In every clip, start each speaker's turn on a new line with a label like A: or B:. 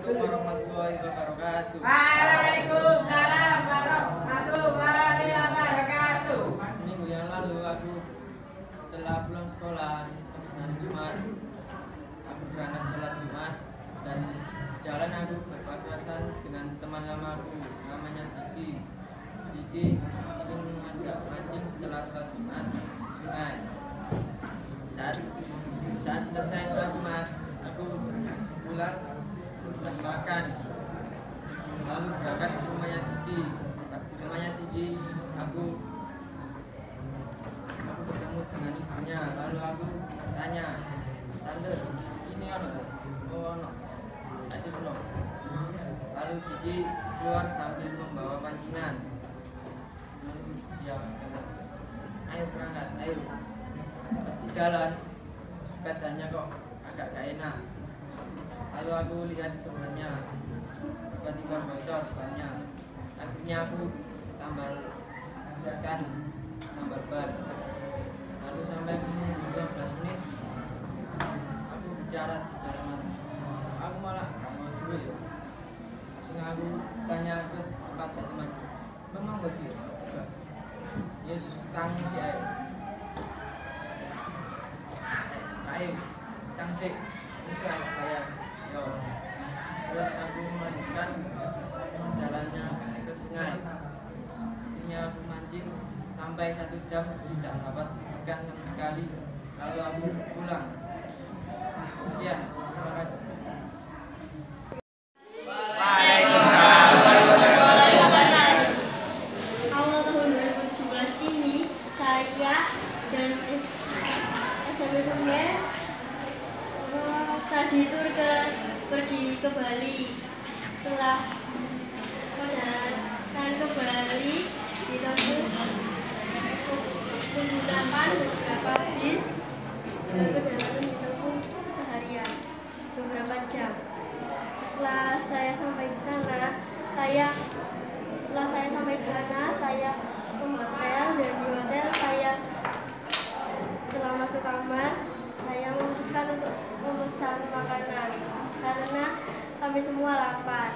A: Assalamualaikum warahmatullahi wabarakatuh.
B: Waalaikumsalam warahmatullahi wabarakatuh.
A: Minggu yang lalu aku setelah pulang sekolah pas hari Jumat, aku berangkat sholat Jumat dan jalan aku berpapasan dengan teman lamaku namanya Diki. Diki ingin mengajak mancing setelah sholat Jumat di sungai. Saat selesai sholat Jumat, aku pulang dan makan, lalu berangkat ke rumahnya Diki. Pas di rumahnya Diki, aku bertemu dengan ibunya. Lalu aku tanya, "Tante, ini ono?" "Oh, ono. Aja ono." Lalu Diki keluar sambil membawa pancingan. Lalu dia kata, "Ayo berangkat, ayo." Pas di jalan, sepedanya kok agak gak enak. Lalu aku lihat temannya, tiba-tiba bocor bannya. Akhirnya aku tambal ban. Lalu sampai 15 menit aku bicara di dalam hati, aku malah gak mau dulu ya. Langsung aku tanya ke kata teman, "Memang baju ya?" "Yes, tang si ayo." Tang si musuh ayo bayar. Terus aku melanjutkan jalannya ke sungai. Akhirnya aku mancing sampai 1 jam tidak dapat ikan sama sekali. Lalu aku pulang. Sekian, terima kasih.
C: Waalaikumsalam warahmatullahi wabarakatuh. Awal tahun 2017 ini saya dan SMP study tour pergi ke Bali. Setelah perjalanan ke Bali menggunakan beberapa bis dan perjalanan ditempuh seharian beberapa jam. Setelah saya sampai di sana, saya ke hotel, dan di hotel saya setelah masuk kamar saya memutuskan untuk memesan makanan karena kami semua lapar.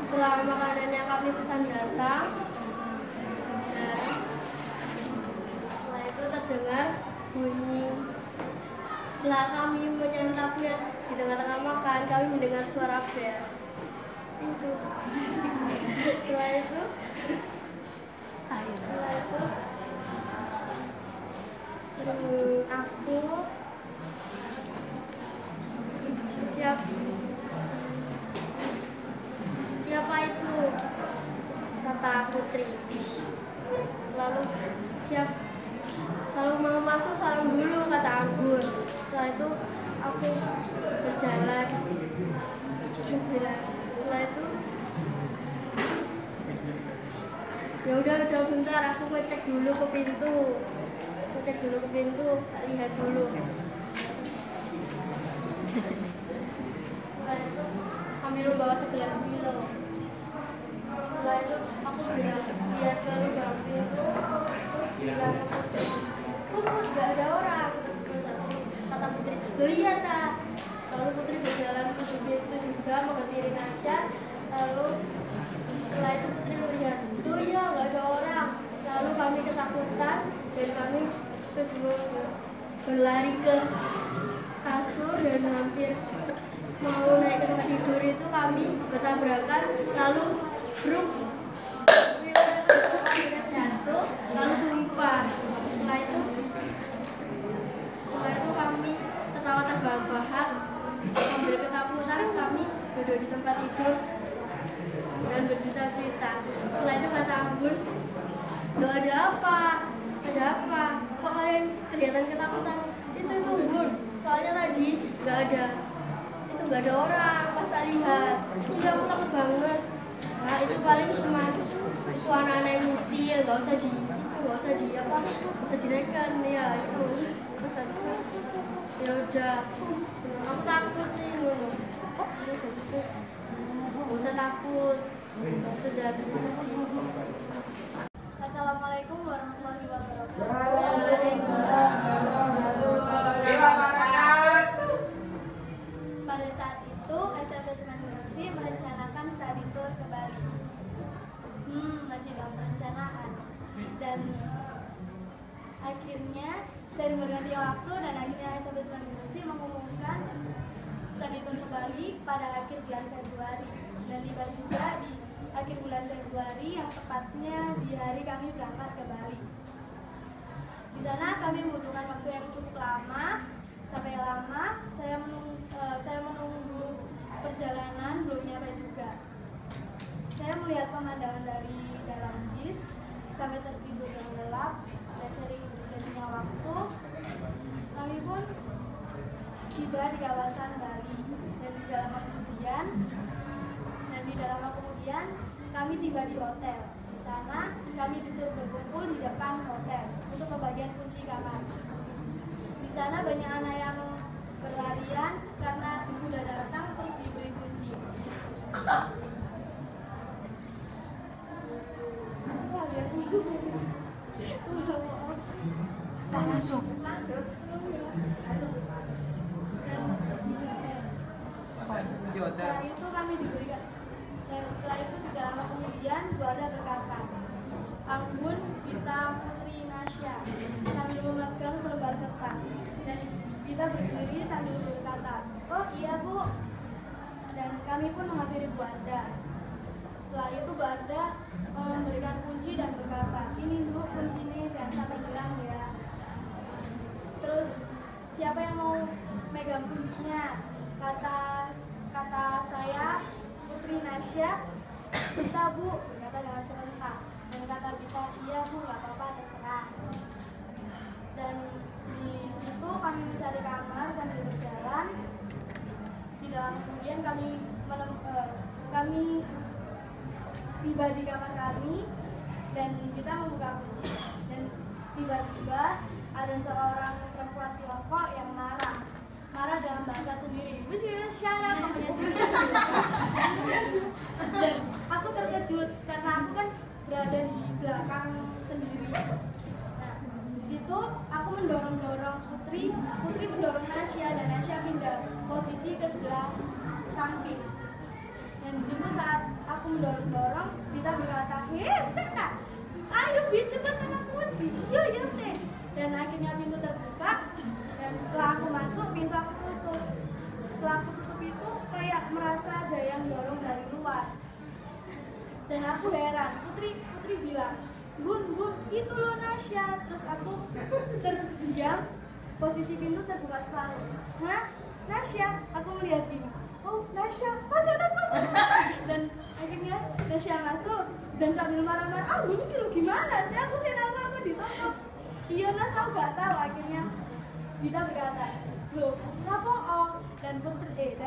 C: Setelah makanan yang kami pesan datang, dan setelah itu terdengar bunyi. Setelah kami menyantapnya di tengah-tengah makan, kami mendengar suara bel. Itu. Setelah itu aku siapa itu, kata Putri. Lalu mau masuk salam dulu, kata Anggun. Setelah itu aku berjalan. Setelah itu ya udah bentar, aku ngecek dulu ke pintu, lihat dulu. Setelah itu kami membawa segelas Milo. Setelah itu aku lihat ke lubang pintu, terus bilang ke Putri, "Put, gak ada orang." Kata Putri, "Loh iya ta." Lalu Putri berjalan ke pintu juga menghampiri Nasya. Lalu setelah itu Putri melihat, "Oh iya, gak ada orang." Lalu kami ketakutan dan kami berdua berlari ke kasur, dan hampir mau naik ke tempat tidur itu kami bertabrakan, lalu bruk, akhirnya jatuh lalu tumpah. Setelah itu kami ketawa terbahak-bahak, sambil ketakutan kami duduk di tempat tidur dan bercerita-cerita. Setelah itu kata Anggun, "Loh, ada apa? Kok kalian kelihatan ketakutan?" Itu Anggun, soalnya tadi nggak ada orang pas tak lihat. Iya, aku takut banget. Nah, itu paling cuma itu anak-anak yang musil, nggak usah direken ya itu. Terus habis itu ya udah, aku takut nih. Terus habis itu nggak usah takut. Sudah, terima kasih. Assalamualaikum warahmatullahi wabarakatuh. Seiring berganti waktu dan akhirnya SMP 9 mengumumkan stadion kembali pada akhir bulan Februari, dan tiba juga di akhir bulan Februari yang tepatnya di hari kami berangkat ke Bali. Di sana kami membutuhkan waktu yang cukup lama, sampai lama saya menunggu perjalanan belum nyampe juga. Saya melihat pemandangan dari dalam bis sampai tertidur yang gelap, dan sering bergantinya waktu kami pun tiba di kawasan Bali, dan di dalam kemudian kami tiba di hotel. Di sana kami disuruh berkumpul di depan hotel untuk pembagian kunci kamar. Di sana banyak anak yang berlarian karena udah datang terus diberi kunci.
B: Langsung.
C: Setelah itu kami diberikan, dan setelah itu tidak lama kemudian Buarda berkata, "Anggun Gita Putri Nasya," sambil memegang selembar kertas, dan kita berdiri sambil berkata, "Oh iya Bu," dan kami pun menghampiri Buarda. Setelah itu Buarda memberikan kunci dan berkata, "Ini Bu kunci ini, jangan sampai hilang ya." Terus siapa yang mau megang kuncinya? Kata saya, Putri Nasya, "Kita Bu," kata dengan serentak. Dan kata kita, "Iya Bu, gak apa-apa, terserah." Dan di situ kami mencari kamar sambil berjalan. Tidak lama kemudian kami tiba di kamar kami dan kita membuka kunci. Dan tiba-tiba ada seorang perempuan Tiongkok yang marah dalam bahasa sendiri. Syarap namanya sendiri. Dan aku terkejut karena aku kan berada di belakang sendiri. Nah, di situ aku mendorong Putri mendorong Nasya, dan Nasya pindah posisi ke sebelah samping. Dan di situ saat aku mendorong, Bita berkata, "Hei, Seta, ayo Bi, cepetan aku di. Iya sih." Dan akhirnya pintu terbuka, dan setelah aku masuk, pintu aku tutup. Setelah aku tutup itu kayak merasa ada yang dorong dari luar. Dan aku heran, Putri bilang, Bun, itu loh Nasya." Terus aku terdiam, posisi pintu terbuka separuh. "Hah? Nasya?" Aku melihat gini, "Oh Nasya, masuk." Dan akhirnya Nasya masuk dan sambil marah-marah, "Ah ini kilo gimana sih, aku sih nalwar kok ditutup." "Iya Nas, aku gak tahu." Akhirnya Bita berkata, "Loh, kenapa oh?" Dan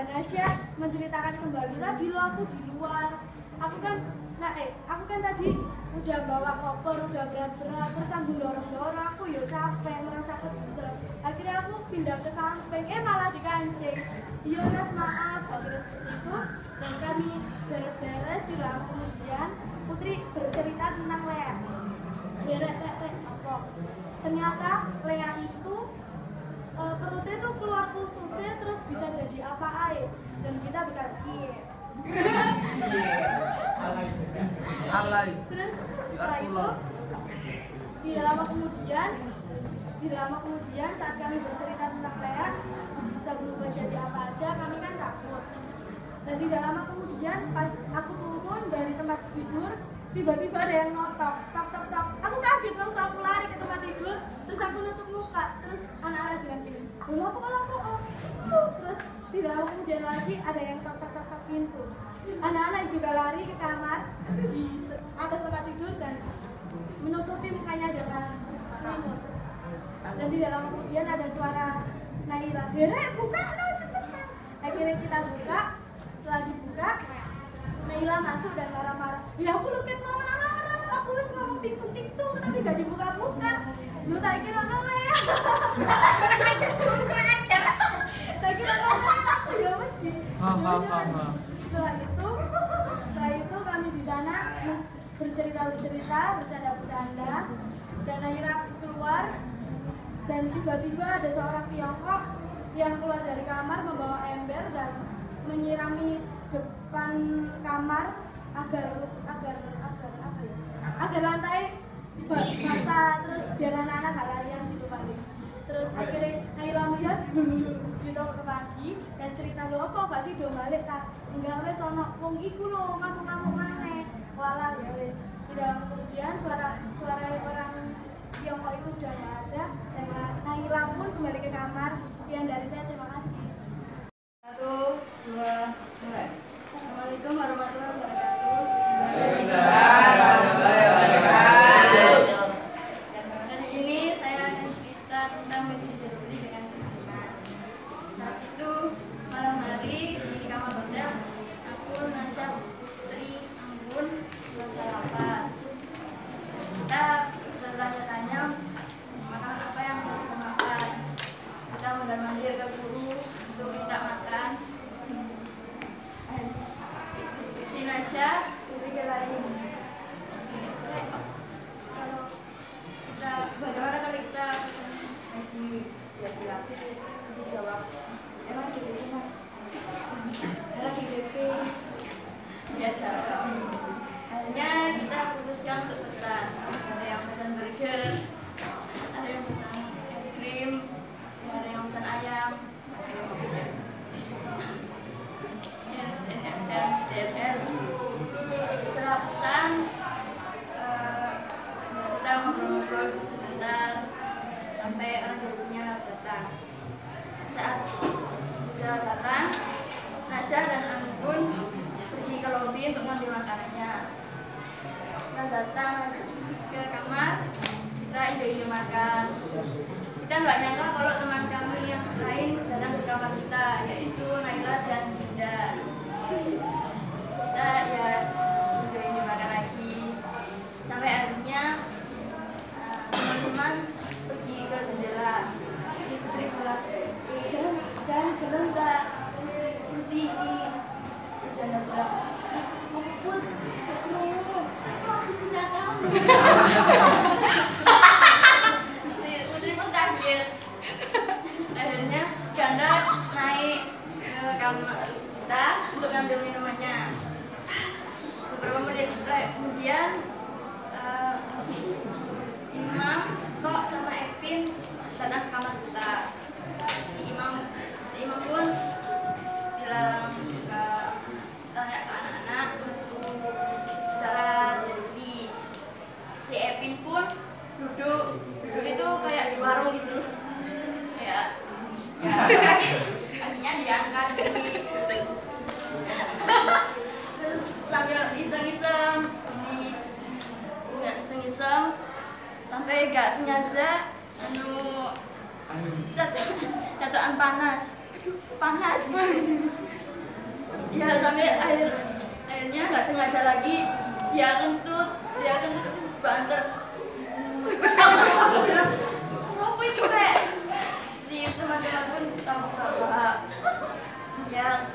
C: Nasya menceritakan kembali, "Tadi lo aku di luar. Aku kan tadi udah bawa koper, udah berat-berat, terus sambil dorong-dorong, aku ya capek, merasa kesel. Akhirnya aku pindah ke samping, malah dikancing." "Iya Nas, maaf." Akhirnya seperti itu, dan kami beres-beres. Di lama kemudian Putri bercerita tentang Lea. Rek, apa? Ternyata Lea itu perutnya tuh keluar ususnya, terus bisa jadi apa aja. Dan kita berkata, "Iya."
B: Alay.
C: Terus setelah itu tidak lama kemudian saat kami bercerita tentang Lea bisa berubah jadi apa aja, kami kan takut. Dan tidak lama kemudian pas aku turun dari tempat tidur, tiba-tiba ada yang notok, tok. Aku kaget, langsung aku lari ke tempat tidur, terus aku nutup muka. Terus anak-anak bilang gini, "Loh, apa oh itu." Terus tidak lama kemudian lagi ada yang tok pintu. Anak-anak juga lari ke kamar di atas tempat tidur dan menutupi mukanya dengan selimut. Dan tidak lama kemudian ada suara Naila, "Derek, buka, no, cepetan." Akhirnya kita buka. Setelah dibuka, Naila masuk dan marah-marah, "Ya aku loket mau marah, aku wis ngomong ting-tung tapi gak dibuka-buka. Lu tak kira noleh." Tak kira noleh, aku ya wedi. Setelah itu kami di sana bercerita, bercanda, dan akhirnya aku keluar, dan tiba-tiba ada seorang Tiongkok yang keluar dari kamar membawa ember dan menyirami depan kamar agar lantai basah, terus biar anak-anak gak larian gitu paling. Terus akhirnya Naila melihat gitu lagi dan cerita lo apa gak sih do balik tak enggak wes ono wong iku lo kamu maneh walah ya wes. Tidak lama kemudian suara orang Tiongkok itu udah nggak ada dan Naila pun kembali ke kamar. Sekian dari saya, terima kasih.
D: 1, 2, mulai.
C: Assalamualaikum warahmatullahi wabarakatuh.
E: Hari ini saya akan cerita tentang mimpi dengan teman-teman. Saat itu malam hari di kamar hotel, aku Nasya Putri Anggun sarapan. Kita bertanya-tanya makanan apa yang kita makan. Kita mondar-mandir ke guru untuk minta makan. Si Nasya belain kalau kita bagaimana kalau kita pesan lagi dia bilang aku jawab emang di BP mas lagi BP biasa akhirnya kita putuskan untuk pesan. Ada yang pesan burger, ada yang pesan es krim, ada yang pesan ayam dan DLL. Setelah pesan kita ngobrol-ngobrol sebentar sampai orang gurunya datang. Saat sudah datang, Nasya dan Anggun pergi ke lobi untuk ngambil makanannya. Setelah datang lagi ke kamar, kita ide-ide makan. Kita nggak nyangka kalau teman kami yang lain datang ke kamar kita, yaitu Naila dan Dinda. Kita ya ide-ide makan lagi sampai akhirnya teman-teman pergi ke jendela. Si Putri bilang, dan gelem tak Putri si Dinda bilang, Put, aku cinta kamu. Si Putri pun kaget. Akhirnya Ganda naik ke kamar kita untuk ngambil minumannya. Beberapa menit kemudian Imam kok sama Epin datang ke kamar kita. Si Imam pun bilang tanya ke anak-anak untuk cara delivery. Si Epin pun duduk itu kayak di warung gitu, kayak kakinya diangkat gini, terus sambil iseng-iseng sampai gak sengaja catokan panas ya, sampai akhirnya nggak sengaja lagi dia kentut banter. Aku bilang apa itu rek, si teman-teman pun tahu bahwa ya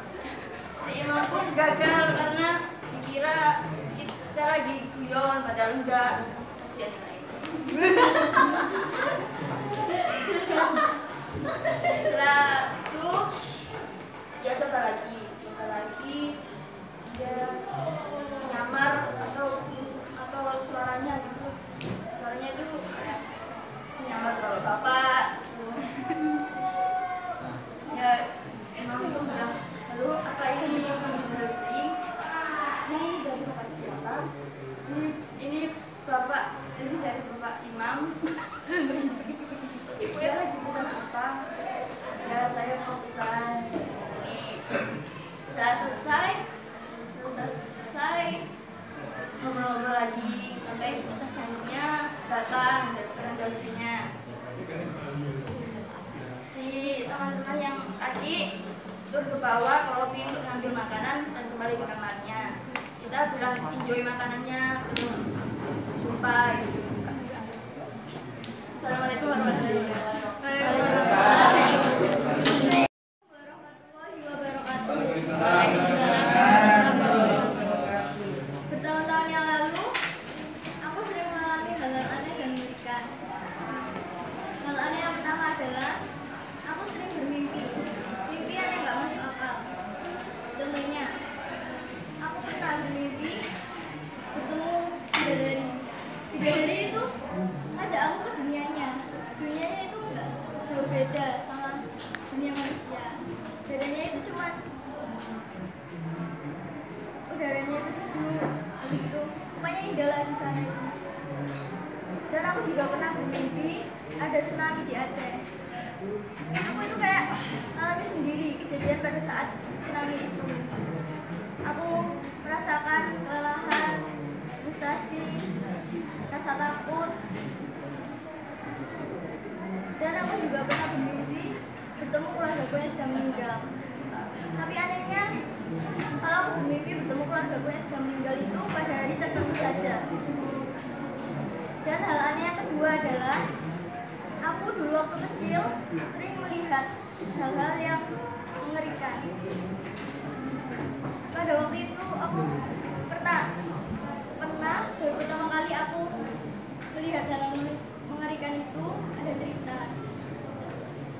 E: si Imam pun gagal karena dikira kita lagi guyon padahal enggak. Kasihan ini. Setelah itu dia coba lagi dia nyamar atau suaranya gitu, suaranya itu kayak nyamar bapak-bapak ya. Emang aku bilang, lalu apa ini delivery? Ya ini dari bapak siapa? Ini bapak, ini dari bapak Imam. Ibu ya lagi pesan apa? Ya saya mau pesan ini. Setelah selesai ngobrol-ngobrol lagi sampai akhirnya datang dari deliverynya. Si teman-teman yang tadi itu ke bawah ke lobi untuk ngambil makanan dan kembali ke kamarnya. Kita bilang enjoy makanannya, terus jumpa gitu. Assalamualaikum warahmatullahi wabarakatuh.
C: Bertahun-tahun yang lalu, aku sering mengalami hal-hal aneh dan mengerikan. Hal aneh yang pertama adalah aku sering bermimpi yang nggak masuk akal. Contohnya, aku pernah bermimpi bertemu bidadari. Bidadari itu ngajak aku ke dunianya itu enggak
E: berbeda sama dunia manusia. Bedanya itu cuman udaranya itu sejuk, habis itu pokoknya indah lah di sana itu. Dan aku juga pernah bermimpi ada tsunami di Aceh. Aku itu kayak alami sendiri kejadian pada saat tsunami itu. Aku merasakan kelelahan, frustasi, rasa takut. Dan aku juga pernah bermimpi bertemu keluargaku yang sudah meninggal. Tapi anehnya, kalau aku bermimpi bertemu keluargaku yang sudah meninggal itu pada hari tertentu saja. Dan hal aneh yang kedua adalah aku dulu waktu kecil sering melihat hal-hal yang mengerikan. Pada waktu itu aku pernah baru pertama kali aku melihat hal yang mengerikan itu ada cerita.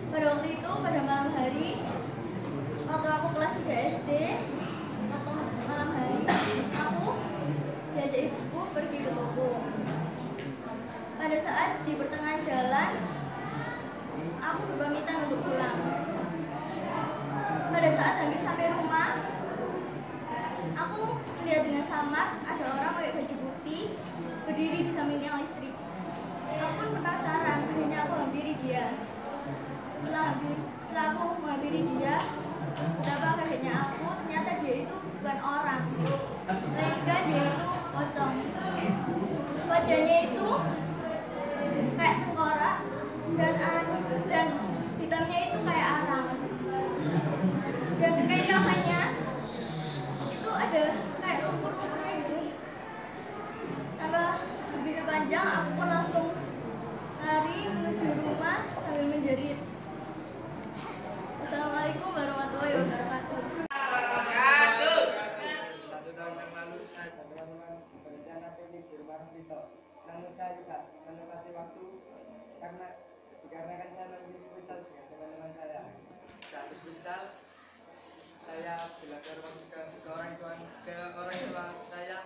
E: Pada waktu itu pada malam hari waktu aku kelas 3 SD, waktu malam hari aku diajak ibuku pergi ke toko. Pada saat di pertengahan jalan, aku berpamitan untuk pulang. Pada saat hampir sampai rumah, aku melihat dengan samar ada orang pakai baju putih berdiri di samping tiang listrik. Aku pun penasaran, akhirnya aku hampiri dia. Setelah aku menghampiri dia, betapa kagetnya aku, ternyata dia itu bukan orang, melainkan dia itu pocong. Wajahnya itu kayak tengkorak dan hitamnya itu kayak arang. Dan kain kafannya itu ada kayak lumpur-lumpurnya gitu. Tambah berpikir panjang, aku pun langsung lari menuju rumah sambil menjerit. Assalamualaikum warahmatullahi wabarakatuh.
A: Satu tahun yang lalu saya dan teman-teman berencana pergi di rumah Vito. Namun saya tidak menepati waktu dikarenakan saya lagi futsal dengan teman-teman saya. Sehabis futsal, saya bilang ke orang tua saya,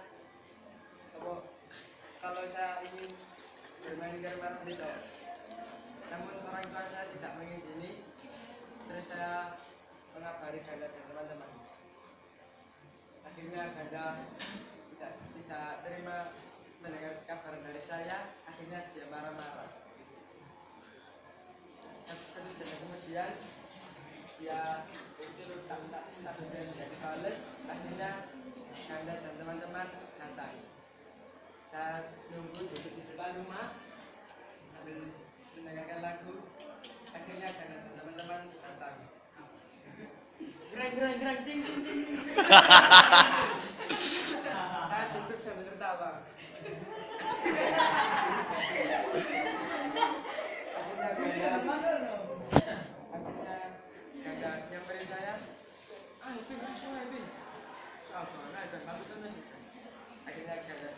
A: kalau saya ingin bermain di rumah Vito. Namun orang tua saya tidak mengizini. Terus saya mengabari Ganda dan teman-teman. Akhirnya Ganda tidak terima mendengar kabar dari saya. Akhirnya dia marah-marah. Satu jam kemudian dia tak dibales. Akhirnya Ganda dan teman-teman santai. Saya nunggu duduk di depan rumah sambil mendengarkan lagu. Akhirnya Ganda dan teman-teman datang. Gerang ting. Saya duduk sambil tertawa. Akhirnya Ganda nyamperin saya. Pin. Akhirnya Ganda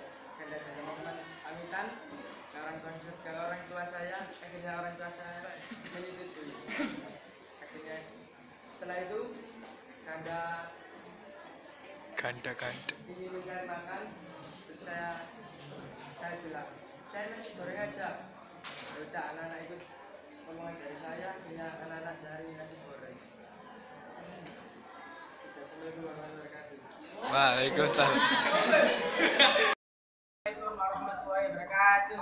A: dan teman-teman pamitan ke orang tua saya. Akhirnya orang tua saya menyetujui. Akhirnya setelah itu Ganda ingin mencari makan. Terus saya bilang, saya nasi goreng aja. Udah anak-anak ikut omongan dari saya. Akhirnya anak-anak dari nasi goreng. Assalamualaikum warahmatullahi wabarakatuh.
F: Waalaikumsalam.
A: Assalamualaikum warahmatullahi wabarakatuh.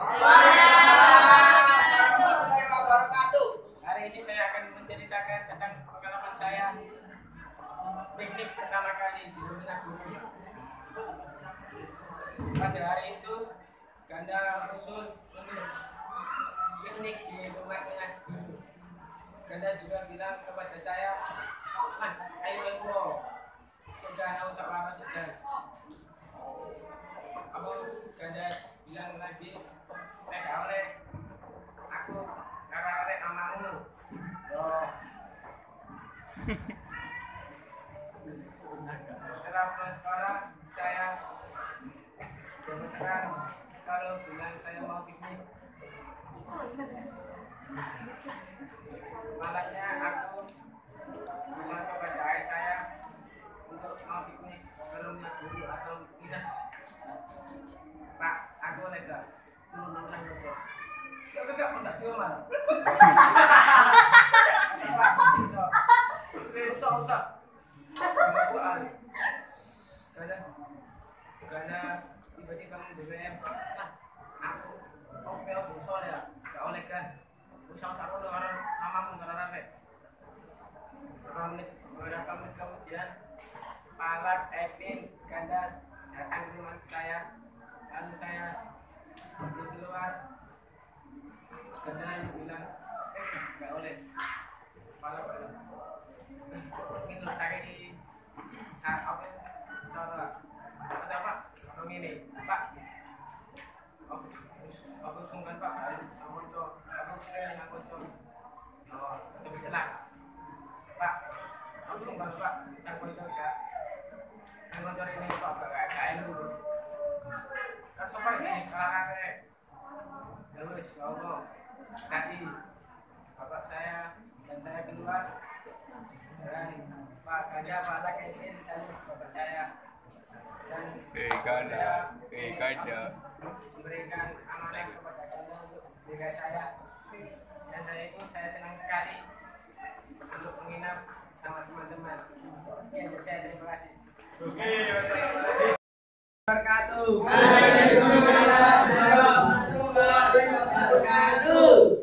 A: Hari ini saya akan menceritakan tentang pengalaman saya piknik pertama kali di rumah guru. Pada hari itu Ganda usul untuk piknik di rumahnya guru. Ganda juga bilang kepada saya, ayo Ibu, sudah tahu tak apa sudah. Ganda bilang lagi, oleh aku karena namamu. Setelah pulang sekolah, saya kebetulan kalau bilang saya mau piknik. Malamnya aku bilang kepada ayah saya untuk mau piknik ke rumah guru atau tidak. Pak, aku lega. Dulu nonton gitu. Sekarang enggak di rumah. Usah. Karena tiba-tiba BBM, aku PO bungso ya, gak oleh kan. Usah taruh orang namamu karena beberapa menit kemudian Palak, Edwin, Ganda datang ke rumah saya. Lalu saya pergi keluar. Ganda bilang, gak oleh. Palak bilang, ingin letaknya di saat apa cara apa orang ini Pak. Aku sungkan Pak, lalu sama cowok, aku sering dengan cowok. Oh, itu bisa lah. Pak, aku sungkan Pak, cangkul cowok. Cangkul ini Pak, gak elu. Kan sopan sih, kalah-kalah. Terus, Allah, tadi bapak saya dan saya keluar. Dan Pak Ganda, Pak Lak, ini saya bapak saya. Dan
F: Ganda.
A: memberikan amanah kepada Ganda untuk jaga saya. Dan saya senang sekali untuk menginap sama teman-teman. Sekian dari saya, terima kasih.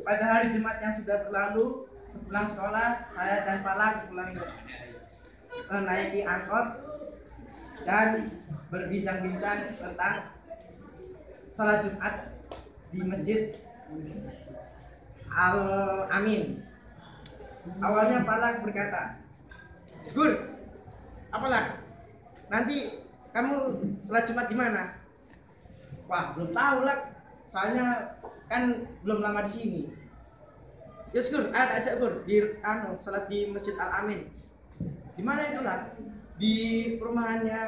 G: Pada hari Jumat yang sudah berlalu, sepulang sekolah, saya dan Palak menaiki angkot dan berbincang-bincang tentang salat Jumat di Masjid Al-Amin. Awalnya Palak berkata, "Gur, apalah? Nanti kamu salat Jumat di mana?" "Wah, belum tahu lah. Soalnya kan belum lama di sini." "Yus Gur, ajak Gur di salat di Masjid Al-Amin." "Di mana itu lah?" "Di perumahannya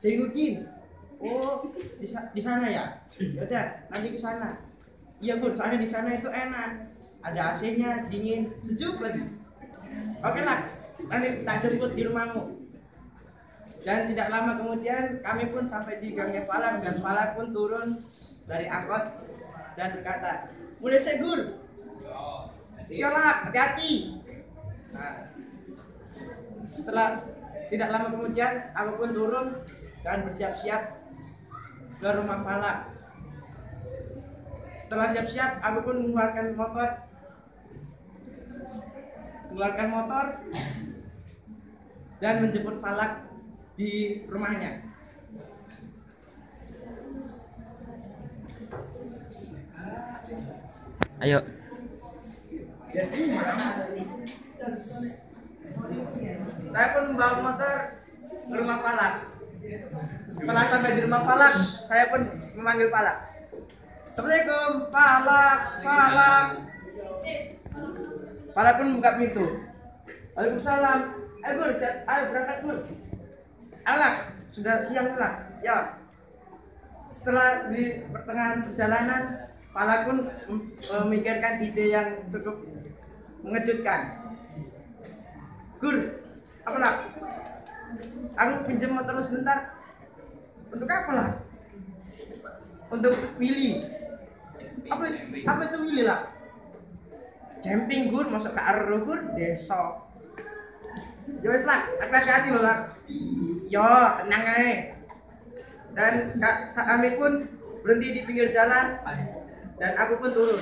G: Zainuddin." "Oh, di sana ya? Yaudah, nanti ke sana." "Iya Gur, soalnya di sana itu enak. Ada AC-nya, dingin, sejuk lagi." "Oke lah, nanti tak jemput di rumahmu." Dan tidak lama kemudian kami pun sampai di gangnya Palak dan Palak pun turun dari angkot dan berkata, "Mulai Gur." "Iyalah, hati-hati." Nah, setelah tidak lama kemudian aku pun turun dan bersiap-siap ke rumah Palak. Setelah siap-siap aku pun mengeluarkan motor dan menjemput Palak di rumahnya.
A: Ayo.
G: Saya pun membawa motor ke rumah Palak. Setelah sampai di rumah Palak, saya pun memanggil Palak. "Assalamualaikum, Palak. Palak pun buka pintu. "Waalaikumsalam. Ayo Gur, ayo berangkat Gur." "Alak, sudah siang lah." "Ya." Setelah di pertengahan perjalanan, Palak pun memikirkan ide yang cukup mengejutkan. "Gur, apa lah? Aku pinjam motor sebentar." "Untuk apa lah?" "Untuk Willy." Apa itu Willy lah?" "Camping Gur, masuk ke Arro Gur, desa." "Ya wis lah, hati-hati loh lah." "Yo, tenang aja." Dan kami pun berhenti di pinggir jalan dan aku pun turun.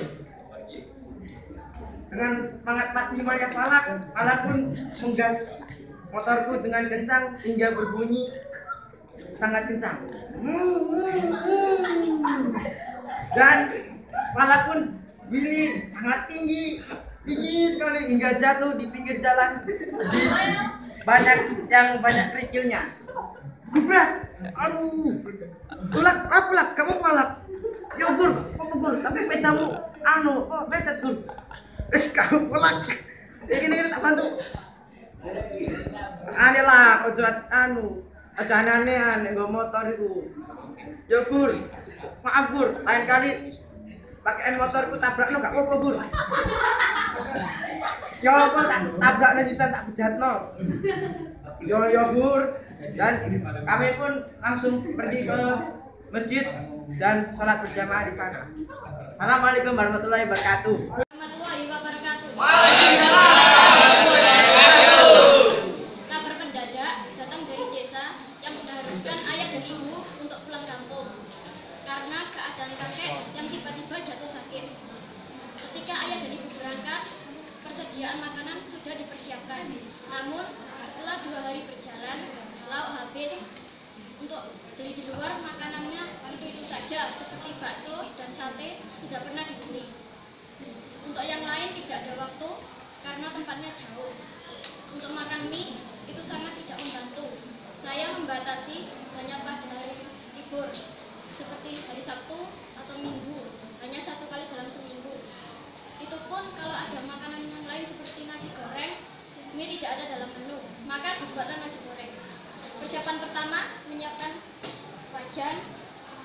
G: Dengan semangat 45-nya Palak pun menggas motorku dengan kencang hingga berbunyi sangat kencang. Dan Palak pun Willy sangat tinggi sekali hingga jatuh di pinggir jalan. Banyak kerikilnya. "Gubrak, aduh, tulak, apa kamu Palak?" "Ya Gur, apa Gur? Tapi pedamu, becet Gur." "Wes kamu Palak, ini tak bantu." "Ane lah, ojo aneh nggo motor itu." "Ya Gur, maaf Gur, lain kali pakaian motorku tabrakno gak apa-apa Gur." "Ya apa tak tabrakno sisan tak bejatno." Ya Gur. Dan kami pun langsung pergi ke masjid dan sholat berjamaah di sana. Assalamualaikum warahmatullahi wabarakatuh.
C: Warahmatullahi wabarakatuh. tiba-tiba jatuh sakit. Ketika ayah dan ibu berangkat, persediaan makanan sudah dipersiapkan. Namun setelah 2 hari berjalan, lauk habis. Untuk beli di luar makanannya itu saja, seperti bakso dan sate sudah pernah dibeli. Untuk yang lain tidak ada waktu karena tempatnya jauh. Untuk makan mie itu sangat tidak membantu. Saya membatasi hanya pada hari libur, seperti hari Sabtu atau Minggu, hanya 1 kali dalam seminggu. Itu pun kalau ada makanan yang lain seperti nasi goreng, mie tidak ada dalam menu, maka dibuatlah nasi goreng. Persiapan pertama, menyiapkan wajan,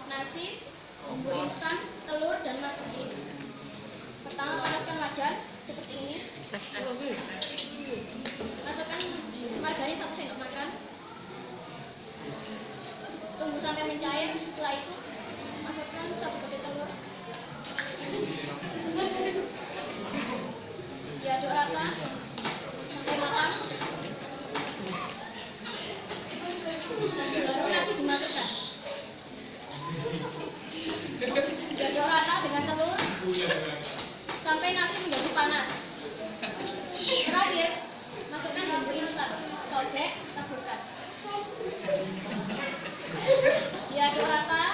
C: nasi, bumbu instan, telur, dan margarin. Pertama, panaskan wajan seperti ini. Masukkan margarin 1 sendok makan. Tunggu sampai mencair. Setelah itu, masukkan 1 butir telur. Diaduk rata sampai matang. Baru nasi dimasukkan. Diaduk rata dengan telur sampai nasi menjadi panas. Terakhir, masukkan bumbu instan, sobek, taburkan. Diaduk rata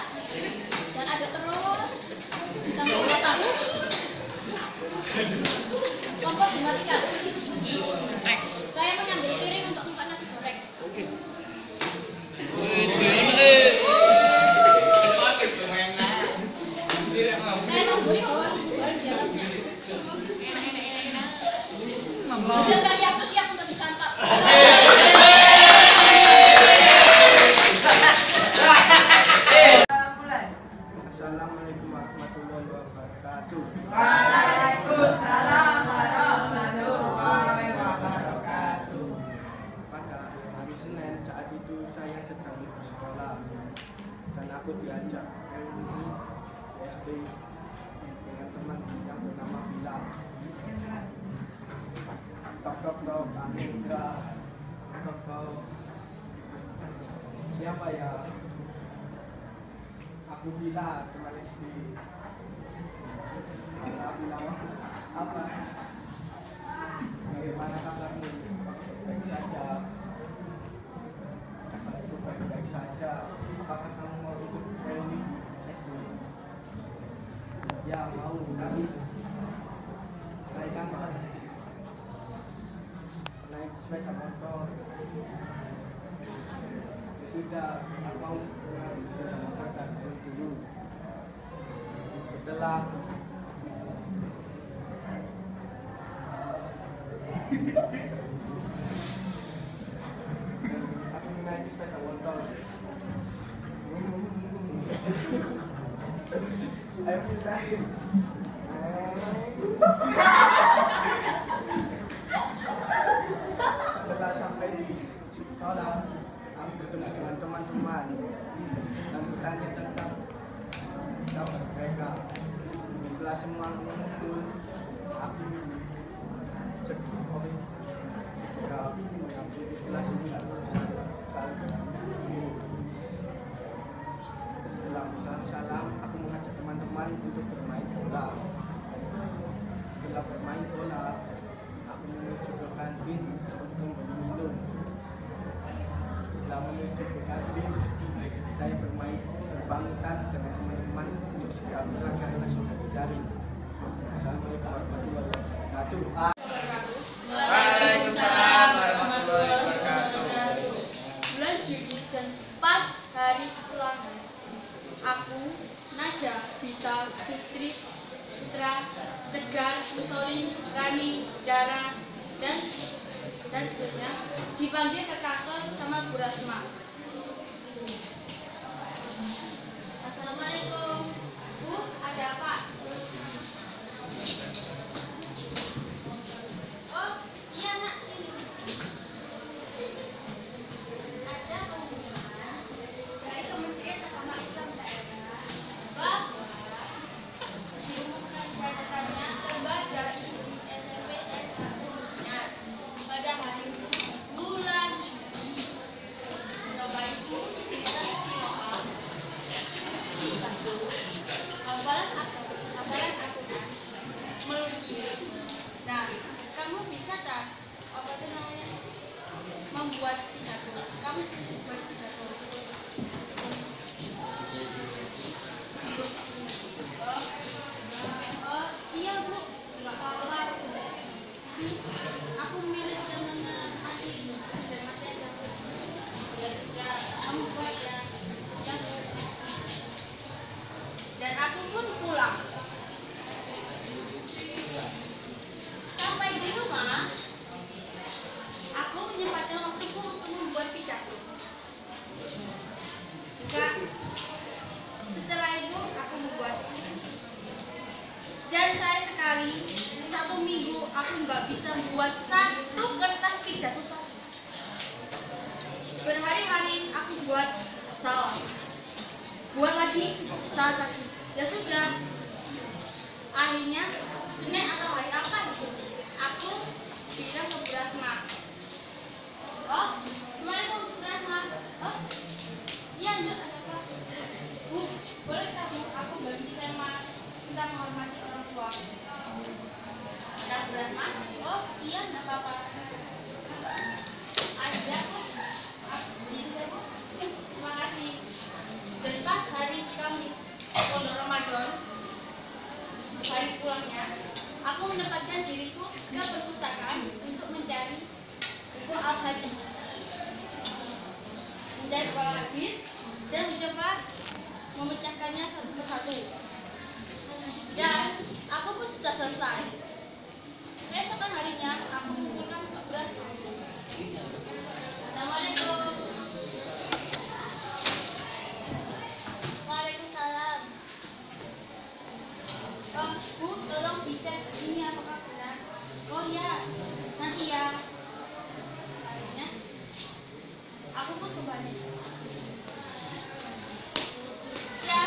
C: dan aduk terus sampai matang. Kompor dimatikan. Saya mengambil piring untuk tempat nasi goreng. Saya taburi bawang goreng di atasnya. Hasil karya aku siap untuk disantap.
A: Assalamualaikum warahmatullahi wabarakatuh.
D: Waalaikumsalam warahmatullahi wabarakatuh.
A: Pada hari Senin saat itu saya sedang libur sekolah dan aku diajak reuni SD dengan teman yang bernama Vila. Tok Anindra, siapa ya? Aku Vila, teman SD. Vila apa? Bagaimana kabarmu? Baik saja. Kabarku baik-baik saja. Apakah kamu mau ikut reuni SD? Ya mau, tapi naik apa? Naik sepeda motor. Ya sudah, aku mau naik sepeda motor dan dulu. Setelah aku naik sepeda motor. Ayo kita. Setelah sampai di sekolah, aku bertemu dengan teman-teman dan bertanya tentang kabar mereka. Setelah semua mengumpul, aku segera mengambil kelas ini. Setelah salam, aku mengajak teman-teman untuk bermain bola. Setelah bermain bola, aku menuju ke kantin untuk membeli minum. Setelah menuju ke kantin, saya bermain berpamitan dengan teman-teman untuk segera pulang karena sudah dicari. Assalamualaikum warahmatullahi wabarakatuh.
D: Waalaikumsalam warahmatullahi wabarakatuh.
E: Bulan Juli dan pas hari ulangan, aku, Naja, Bita, Fitri, Putra, Tegar, Musoli, Rani, Dara, dan seterusnya dipanggil ke kantor sama Bu Rasma. Assalamualaikum, Bu, ada apa? Oh, iya nak, sini. Ada pengumuman dari Kementerian Agama Islam daerah bahwa diumumkan daftarnya lomba dari SMP dan satunya pada hari bulan Juli. Lomba itu kita doa, hafalan agama, membuat pidato. Kamu membuat pidato. Iya Bu, nggak apa-apa. Aku milih temennya asli dan mati aja. Ya sudah, kamu buat ya. Dan aku pun pulang. Sampai di rumah, aku menyempatkan waktuku untuk membuat pidato. Enggak. Setelah itu aku membuat. Dan saya sekali 1 minggu aku nggak bisa membuat 1 kertas pidato saja. Berhari-hari aku buat salah. Buat lagi, salah lagi. Ya sudah. Akhirnya Senin atau hari apa itu? Aku bilang ke Bu Rasma. Oh, kemarin ke Bu Rasma. Oh, iya enggak ada apa. Bu, boleh kamu aku ganti tema tentang menghormati orang tua. Dan Bu Rasma, oh iya enggak apa-apa. Aja Bu. Bisa Bu. Terima kasih. Dan pas hari Kamis pondok Ramadan, hari pulangnya, aku menempatkan diriku ke perpustakaan untuk mencari buku Al-Hadis, mencari buku Al-Hadis dan mencoba memecahkannya satu persatu. Dan aku pun sudah selesai. Keesokan harinya aku mengumpulkan beras. Assalamualaikum. Waalaikumsalam. Bu, tolong dicek ini apakah benar. Oh iya, nanti ya. Akhirnya, aku pun kembali. Ya,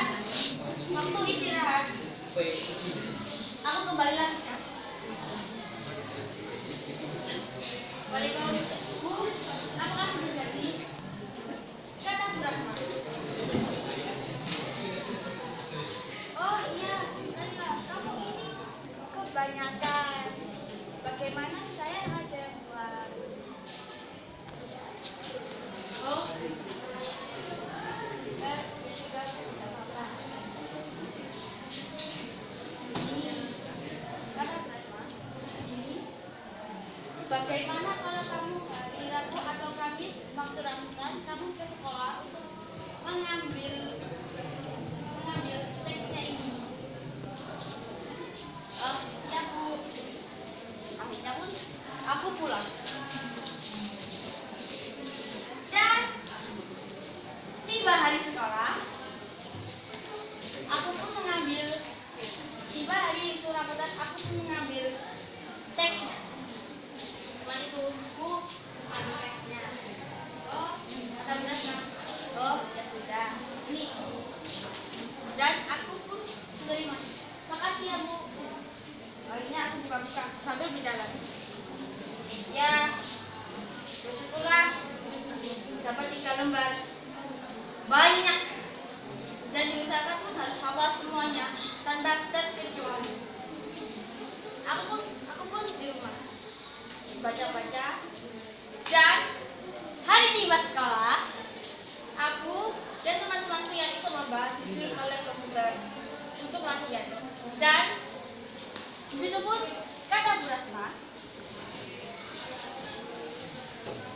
E: waktu istirahat, aku kembali lagi. Waalaikumsalam. Bu, apakah sudah jadi? Kata Bu Rasma. Oh iya, Nanda, kamu ini kebanyakan. Bagaimana saya aja yang buat? Oh, ya sudah, tidak apa-apa. Ini, kata Bu Rasma, ini. Bagaimana kalau kamu hari Rabu atau Kamis waktu Ramadan kamu ke sekolah untuk mengambil teksnya ini? Ya Bu. Akhirnya pun aku pulang. Dan tiba hari sekolah, aku pun mengambil. Tiba hari itu Ramadan, aku pun mengambil teksnya. Cuman itu, Bu, ambil teksnya. Oh, kata Bu Rasma. Oh, ya sudah. Ini. Dan aku pun menerima. Makasih ya Bu. Akhirnya aku buka-buka sambil berjalan. Ya, bersyukurlah dapat 3 lembar. Banyak. Dan diusahakan pun harus hafal semuanya tanpa terkecuali. Aku pun di rumah baca-baca. Dan hari tiba sekolah, aku dan teman-temanku yang ikut lomba disuruh oleh komputer untuk latihan. Dan di situ pun kata Bu Rasma,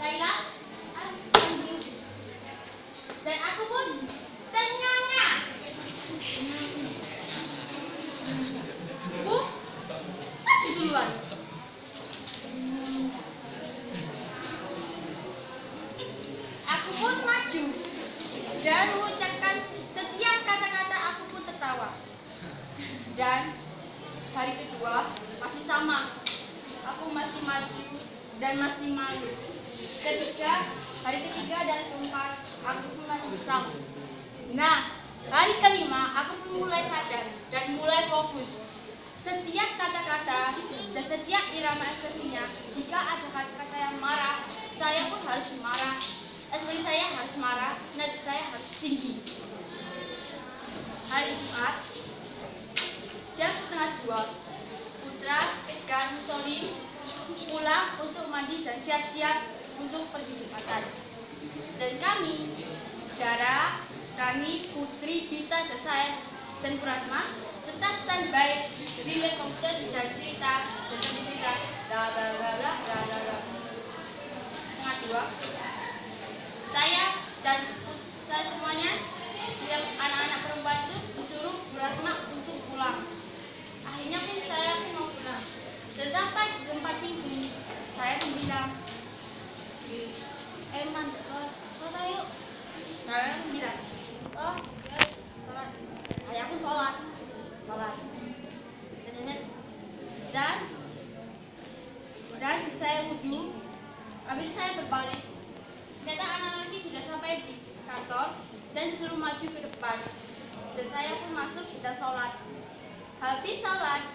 E: Laila, dan aku pun ternganga. Bu, maju duluan. Aku pun maju dan mengucapkan setiap kata-kata. Aku pun tertawa. Dan hari kedua masih sama. Aku masih maju dan masih malu. Hari ketiga dan keempat aku pun masih sama. Nah, hari kelima aku pun mulai sadar dan mulai fokus. Setiap kata-kata dan setiap irama ekspresinya. Jika ada kata-kata yang marah, saya pun harus marah. Ekspresi saya harus marah, nada saya harus tinggi. Hari Jumat jam 1:30, Putra Edgar Musolin pulang untuk mandi dan siap-siap untuk pergi jumatan. Dan kami, Dara, Rani, Putri, Bita, dan saya dan Purasma tetap standby di helikopter dan cerita bla bla bla bla bla bla bla. Setengah 2 saya semuanya setiap anak-anak perempuan itu disuruh Purasma untuk pulang. Akhirnya pun saya pun mau pulang. Dan sampai di tempat minggu saya pun bilang, man, sholat yuk. Saya pun bilang, oh ya, sholat. Saya pun sholat. Dan saya wudhu, habis saya berbalik. Ternyata anak lagi sudah sampai di kantor dan disuruh maju ke depan. Dan saya pun masuk dan sholat. Habis sholat,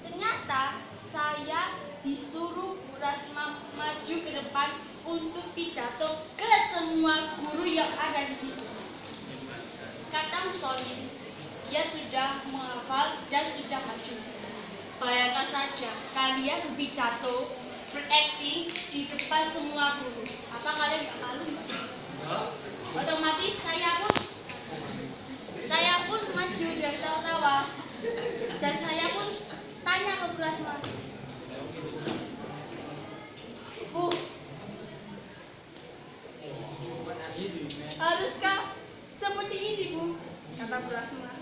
E: ternyata saya disuruh Purasma maju ke depan untuk pidato ke semua guru yang ada di situ. Kata Musolin, dia sudah menghafal dan sudah maju. Bayangkan saja, kalian pidato, berakting di depan semua guru. Apa kalian gak malu? Otomatis saya pun maju dan tawa-tawa. Dan saya pun tanya ke Purasma, Bu, haruskah seperti ini, Bu? Kata Purasma.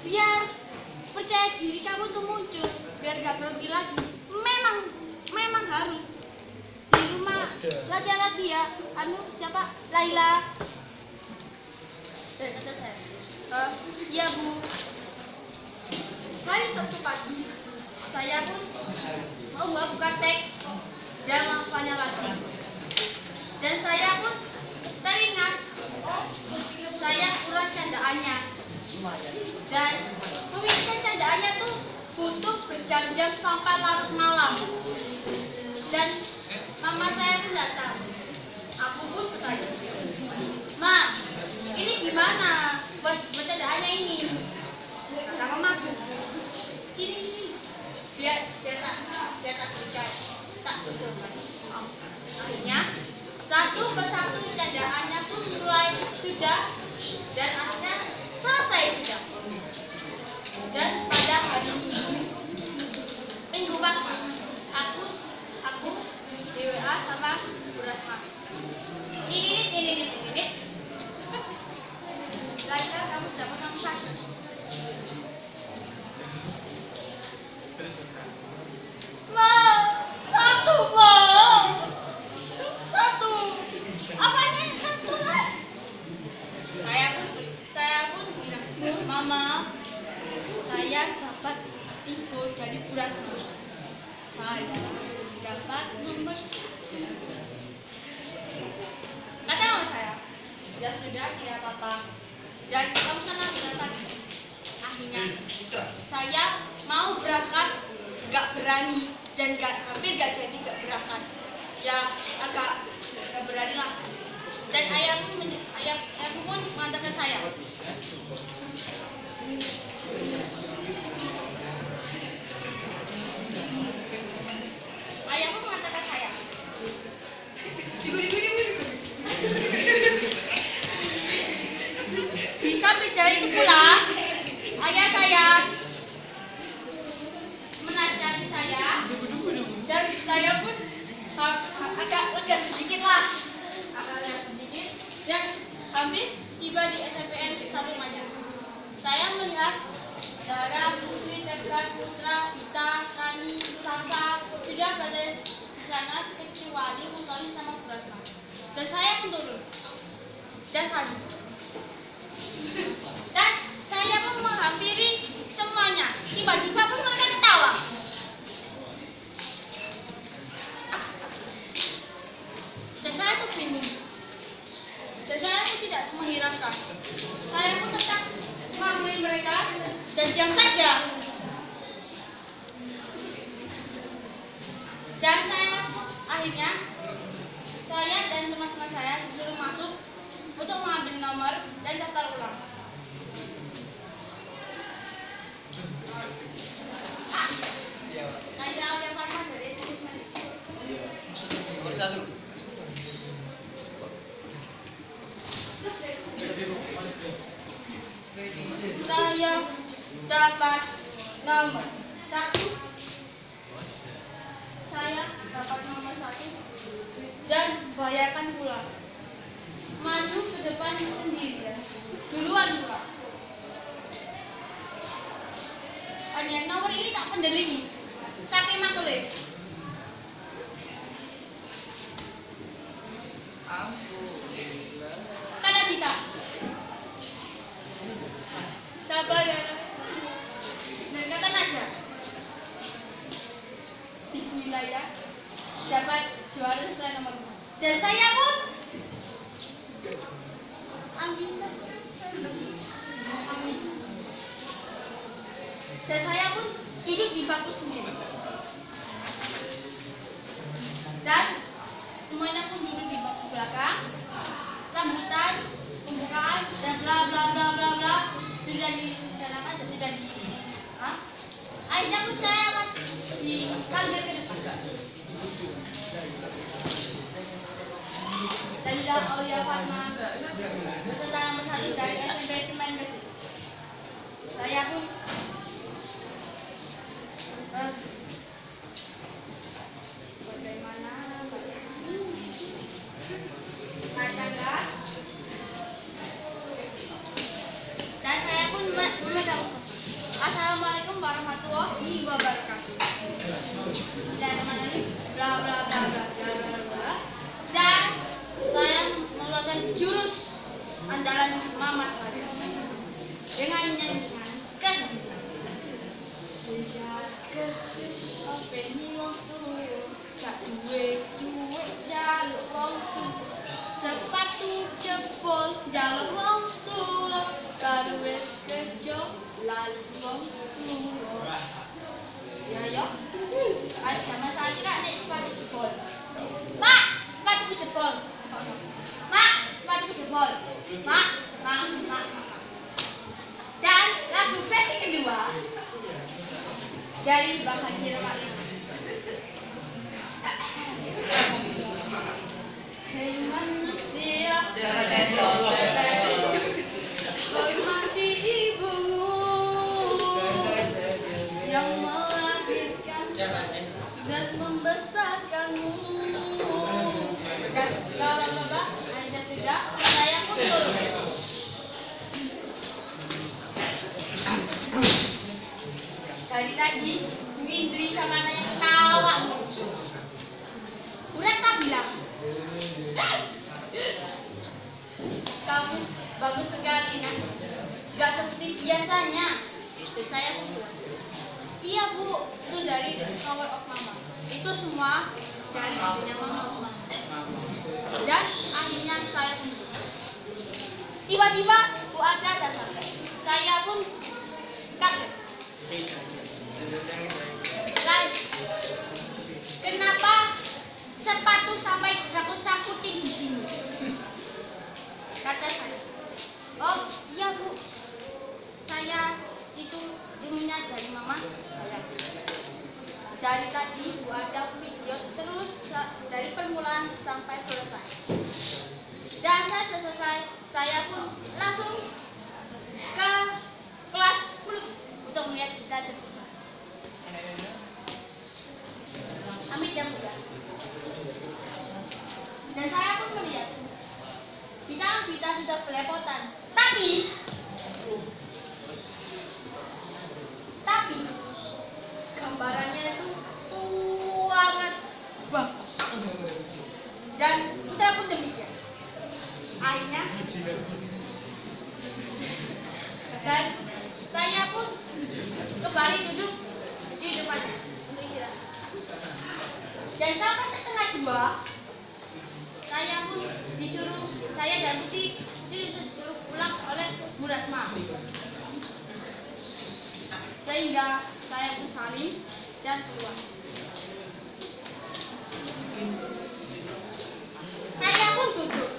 E: Biar percaya diri kamu tuh muncul, biar gak grogi lagi. Memang harus di rumah latihan lagi ya. Siapa? Laila. Dan kata saya, iya Bu. Hari Sabtu pagi, saya pun mau buka teks dan menghafalnya lagi. Dan saya pun teringat, saya kurang candaannya. Dan pemilikan candaannya tuh butuh berjam-jam sampai larut malam. Dan mama saya pun datang. Aku pun bertanya, Ma, ini gimana buat candaannya ini? Kata mamaku, sini, biar tak percaya, tak betul. Akhirnya satu persatu candaannya tuh mulai sudah dan akhirnya selesai sudah. Dan pada hari Minggu pagi, aku di WA sama Purasma. Ini. Laila, kamu sudah pernah masak? Ma, satu. Apanya yang satu lah? Saya pun bilang, Mama, saya dapat info dari Purasma. Saya dapat nomor 1. Kata mama saya, ya sudah, tidak apa-apa. Dan kamu senang berangkat. Akhirnya saya mau berangkat, gak berani dan hampir gak jadi gak berangkat. Ya agak gak berani lah. Dan ayahku pun mengantarkan saya. Ayahku mengantarkan saya. Di samping jalan itu pula, ayah saya menasihati saya, dan saya pun agak lega sedikit lah, dan hampir tiba di SMPN 1 Manyar. Saya melihat Dara, Putri, Tegar, Putra, Bita, Rani, Salsa sudah berada di sana kecuali Musolin sama Purasma. Dan saya pun turun dan saling. Dan saya pun menghampiri semuanya. Tiba-tiba pun mereka ketawa. Dan saya tuh bingung. Dan saya pun tidak menghiraukan. Saya pun tetap menghampiri mereka dan diam saja. Dan akhirnya saya dan teman-teman saya disuruh masuk untuk mengambil dapat nomor 1. Saya dapat nomor 1 dan bayarkan pula. Maju ke depan sendiri ya. Duluan pula. Hanya nomor ini tak pendelingi. Sampai makele. Kada bita. Sabar ya. Dengarkan aja. Bismillah ya. Dapat juara sesuai nomor 2. Dan saya pun ambil saja. Amin. Dan saya pun duduk di bangku sendiri. Dan semuanya pun duduk di bangku belakang. Sambutan, pembukaan, dan bla bla bla bla bla sudah direncanakan dan sudah di. Akhirnya pun saya akan dipanggil ke depan. Dalilah Aulia Fatma beserta nomor 1 dari SMP Semen Gresik. Saya pun bagaimana naik tangga dan saya pun memegang Assalamualaikum warahmatullahi wabarakatuh. Dan mana ini bla bla bla bla bla bla bla. Dan saya mengeluarkan jurus andalan mama saya dengan nyanyian sejak kecil openi wong tuwa gak duwe duit jaluk wong tuwa sepatu jebol jaluk wong tuwa baru wis kerja lalu wong tuwa ya ada zaman saya kira nek sepatu jebol Mak sepatu jebol Mak sepatu jebol Mak dan lagu versi kedua dari Bang Haji Ramali. Hei manusia, hormati ibumu yang melahirkan dan membesarkanmu. Dan bapak-bapak, anda sudah, saya pun turun. Dari tadi, Bu Indri sama anaknya ketawa. Bu Resma bilang, kamu bagus sekali, nak. Gak seperti biasanya. Itu saya pun bilang, iya Bu, itu dari The Power of Mama. Itu semua dari idenya Mama. Dan akhirnya saya pun tiba-tiba Bu Aca datang. Saya pun kaget. Lain, kenapa sepatu sampai disangkut-sangkutin di sini? Kata saya, oh iya Bu, saya itu ilmunya dari mama saya. Dari tadi Bu ada video terus dari permulaan sampai selesai. Dan saya selesai, saya pun langsung ke kelas pelukis untuk melihat kita terbuka. Amit dan muda. Dan saya pun melihat kita sudah belepotan, tapi gambarannya itu sangat bagus. Dan putra pun demikian. Akhirnya dan saya pun kembali duduk di depannya untuk istirahat. Dan sampai setengah 2 saya pun disuruh, saya dan Putih itu disuruh pulang oleh Bu Rasma. Sehingga saya pun salim dan keluar. Saya pun duduk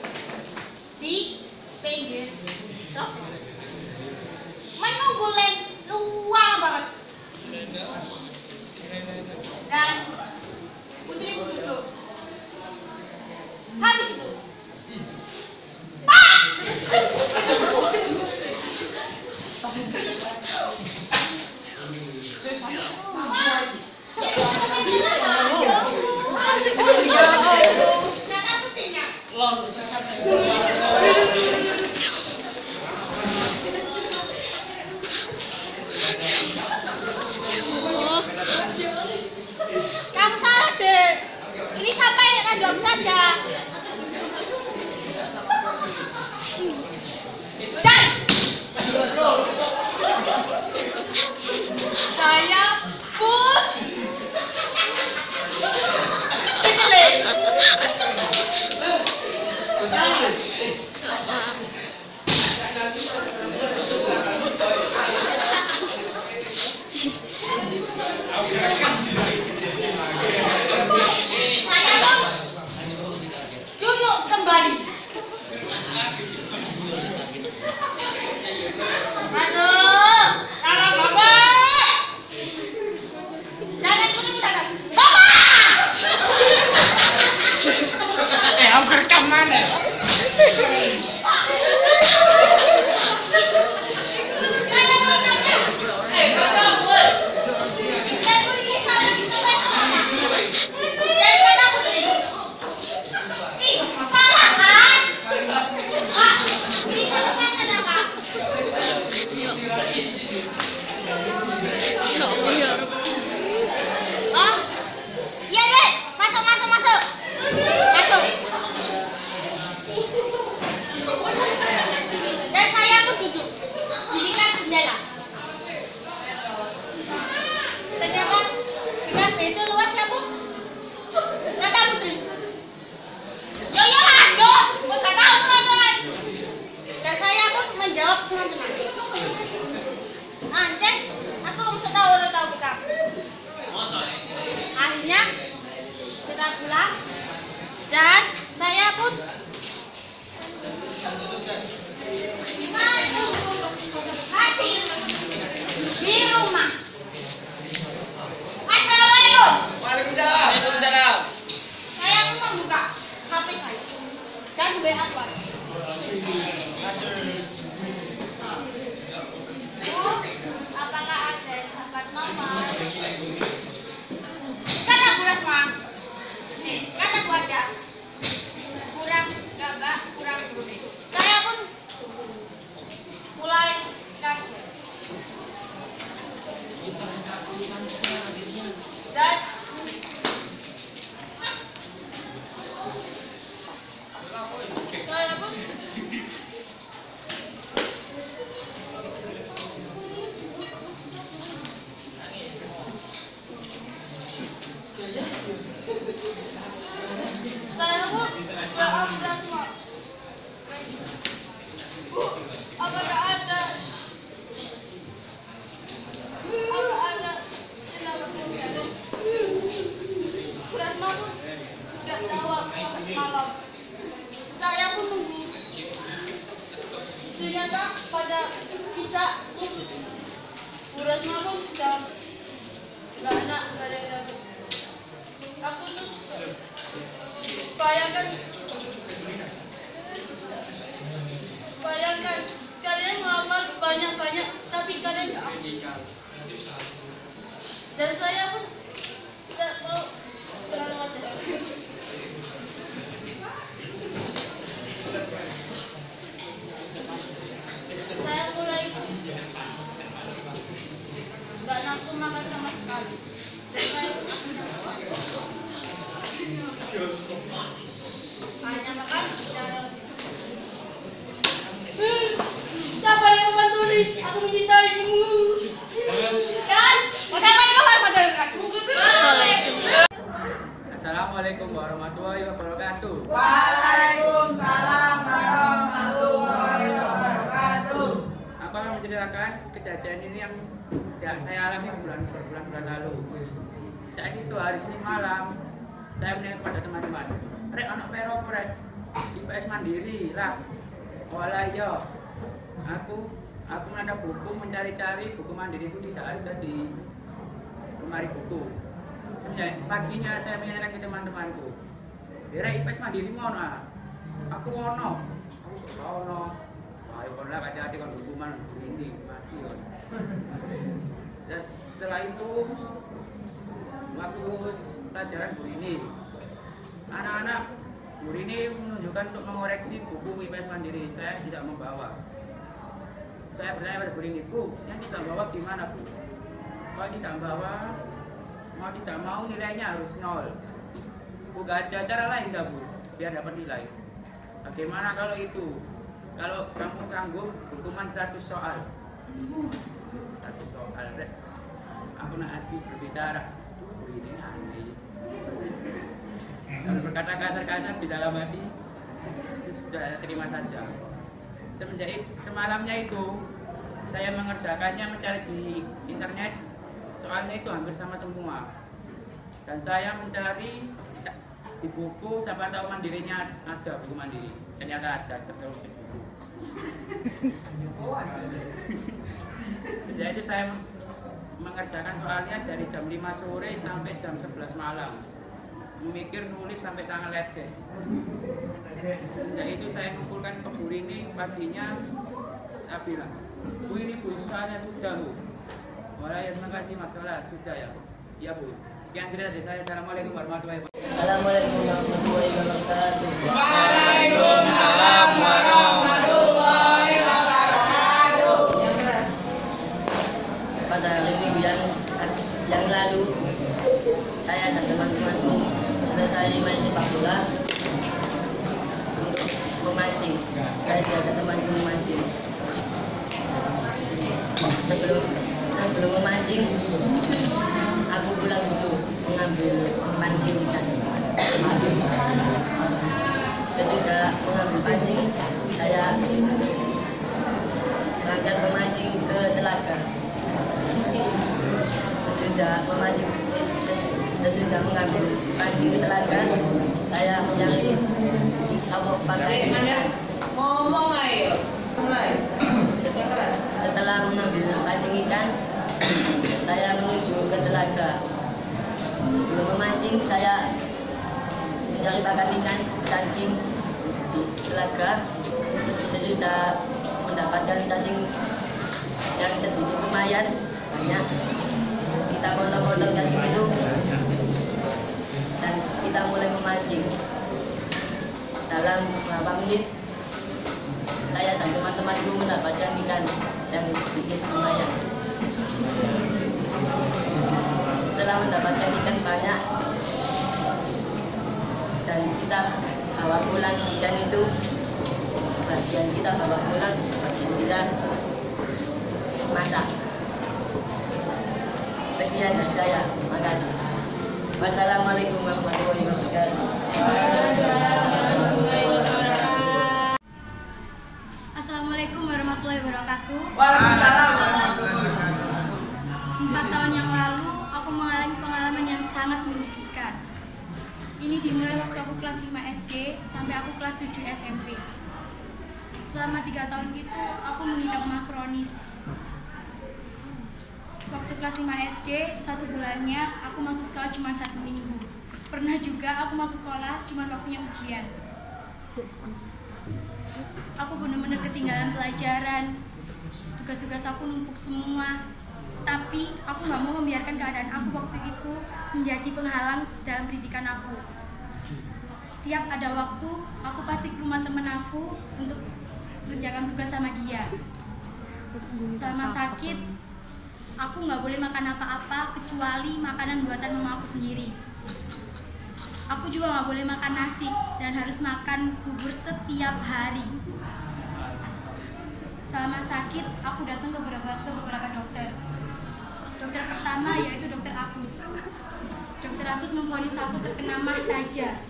E: di pinggir truk menunggu len luar banget. Dan Putri pun duduk. Habis itu Pak!
C: Duduk kembali. Aduh, kalau bapak. Jangan punya pedagang. Bapak.
G: Aku rekam mana?
C: Oh, iya deh, masuk. Dan saya pun duduk di dekat jendela. Ternyata jika itu luas ya Bu, kata Putri. Yo aduh, mau gak tahu teman-teman. Dan saya pun menjawab dengan tenang. Anjing, aku belum tahu bekap. Akhirnya kita pulang dan saya pun hasil di rumah. Assalamualaikum.
D: Waalaikumsalam.
C: Saya pun membuka HP saya dan WA Tuan. Bu, apakah ada yang dapat nomor? Kata Bu Rasma. Kata Bu Aja. Kurang gambar, kurang gurih. Saya pun mulai kaget. Dan saya pun WA Bu Rasma. Bu, apakah ada Bu Rasma pun nggak jawab malam. Saya pun nunggu. Ternyata pada kisah Bu Rasma pun nggak ada yang dapat. Aku terus bayangkan kalian ngelamar banyak tapi kalian nggak aktif. Dan saya pun nggak mau jalan aja. Saya mulai nggak nafsu makan sama sekali. Dan saya pun akhirnya puasa. Hanya makan jalan. Siapa yang akan tulis? Aku mencintaimu. Dan wassalamualaikum warahmatullahi wabarakatuh.
A: Assalamualaikum warahmatullahi wabarakatuh.
D: Waalaikumsalam warahmatullahi wabarakatuh.
A: Aku akan menceritakan kejadian ini yang saya alami berbulan-bulan lalu. Saat itu hari Senin malam, saya menanya kepada teman-teman, "Rek, anak pero rek, IPS mandiri lah." Walah iya, aku menata buku, mencari-cari buku mandiriku tidak ada di lemari buku. Paginya saya menanyakan ke teman-temanku, "Rek, IPS mandiri mana?" Aku ono. Ayo kon lah hati-hati kon hukuman ini mati kon. Dan setelah itu waktu pelajaran Bu ini, anak-anak Bu ini menunjukkan untuk mengoreksi buku IPS mandiri. Saya tidak membawa. Saya bertanya pada Bu ini, "Bu, yang tidak bawa gimana Bu?" Kalau tidak bawa, mau tidak mau nilainya harus 0. Bu, gak ada cara lain nggak Bu biar dapat nilai? Bagaimana kalau itu? Kalau kamu sanggup hukuman 100 soal. 100 soal, Rek. Aku nak berbicara. Bu ini aneh. Kalau berkata kasar-kasar di dalam hati, sudah terima saja.
F: semalamnya itu saya mengerjakannya mencari di internet, soalnya itu hampir sama semua. Dan saya mencari di buku, siapa tahu Mandirinya ada, buku Mandiri. Ternyata ada tertulis di buku. Sejak itu saya mengerjakan soalnya dari jam 5 sore sampai jam 11 malam. Memikir nulis sampai tangan ledeh. Sejak itu saya kumpulkan ke Bu Rini, paginya saya bilang, Bu ini Bu soalnya sudah Bu. Wala ya terima kasih Mas Sola, sudah ya. Iya Bu. Sekian dari saya. Assalamualaikum warahmatullahi wabarakatuh.
H: Assalamualaikum warahmatullahi wabarakatuh.
D: Waalaikumsalam warahmatullahi wabarakatuh.
H: Pada hari Minggu yang lalu, saya dan teman-temanku selesai main sepak bola untuk memancing. Saya diajak temanku memancing. Sebelum memancing, aku pulang dulu mengambil pancing ikan. Sesudah mengambil pancing, saya berangkat memancing ke telaga. Sesudah mengambil pancing ke telaga, saya mencari tabok pakai ikan.
D: Ngomong ayo. Mulai.
H: Setelah mengambil pancing ikan, saya menuju ke telaga. Sebelum memancing, saya mencari pakan ikan, cacing di telaga. Sesudah mendapatkan cacing yang sedikit lumayan banyak, kita potong-potong cacing itu dan kita mulai memancing. Dalam beberapa menit, saya dan teman-temanku mendapatkan ikan yang sedikit lumayan. Setelah mendapatkan ikan banyak dan kita bawa pulang ikan itu, sebagian kita bawa pulang, sebagian kita masak. Sekian dari saya, makasih. Wassalamualaikum warahmatullahi wabarakatuh.
C: Assalamualaikum warahmatullahi wabarakatuh.
D: Waalaikumsalam.
C: 4 tahun yang lalu, aku mengalami pengalaman yang sangat menyedihkan. Ini dimulai waktu aku kelas 5 SD sampai aku kelas 7 SMP. Selama 3 tahun itu, aku mengidap mah kronis. Waktu kelas 5 SD, 1 bulannya aku masuk sekolah cuma 1 minggu. Pernah juga aku masuk sekolah cuma waktunya ujian. Aku benar-benar ketinggalan pelajaran. Tugas-tugas aku numpuk semua. Tapi aku gak mau membiarkan keadaan aku waktu itu menjadi penghalang dalam pendidikan aku. Setiap ada waktu, aku pasti ke rumah temen aku untuk mengerjakan tugas sama dia. Selama sakit, aku gak boleh makan apa-apa kecuali makanan buatan mama aku sendiri. Aku juga gak boleh makan nasi dan harus makan bubur setiap hari. Selama sakit, aku datang ke beberapa dokter. Dokter pertama yaitu Dokter Agus. Dokter Agus memvonis aku terkena mah saja.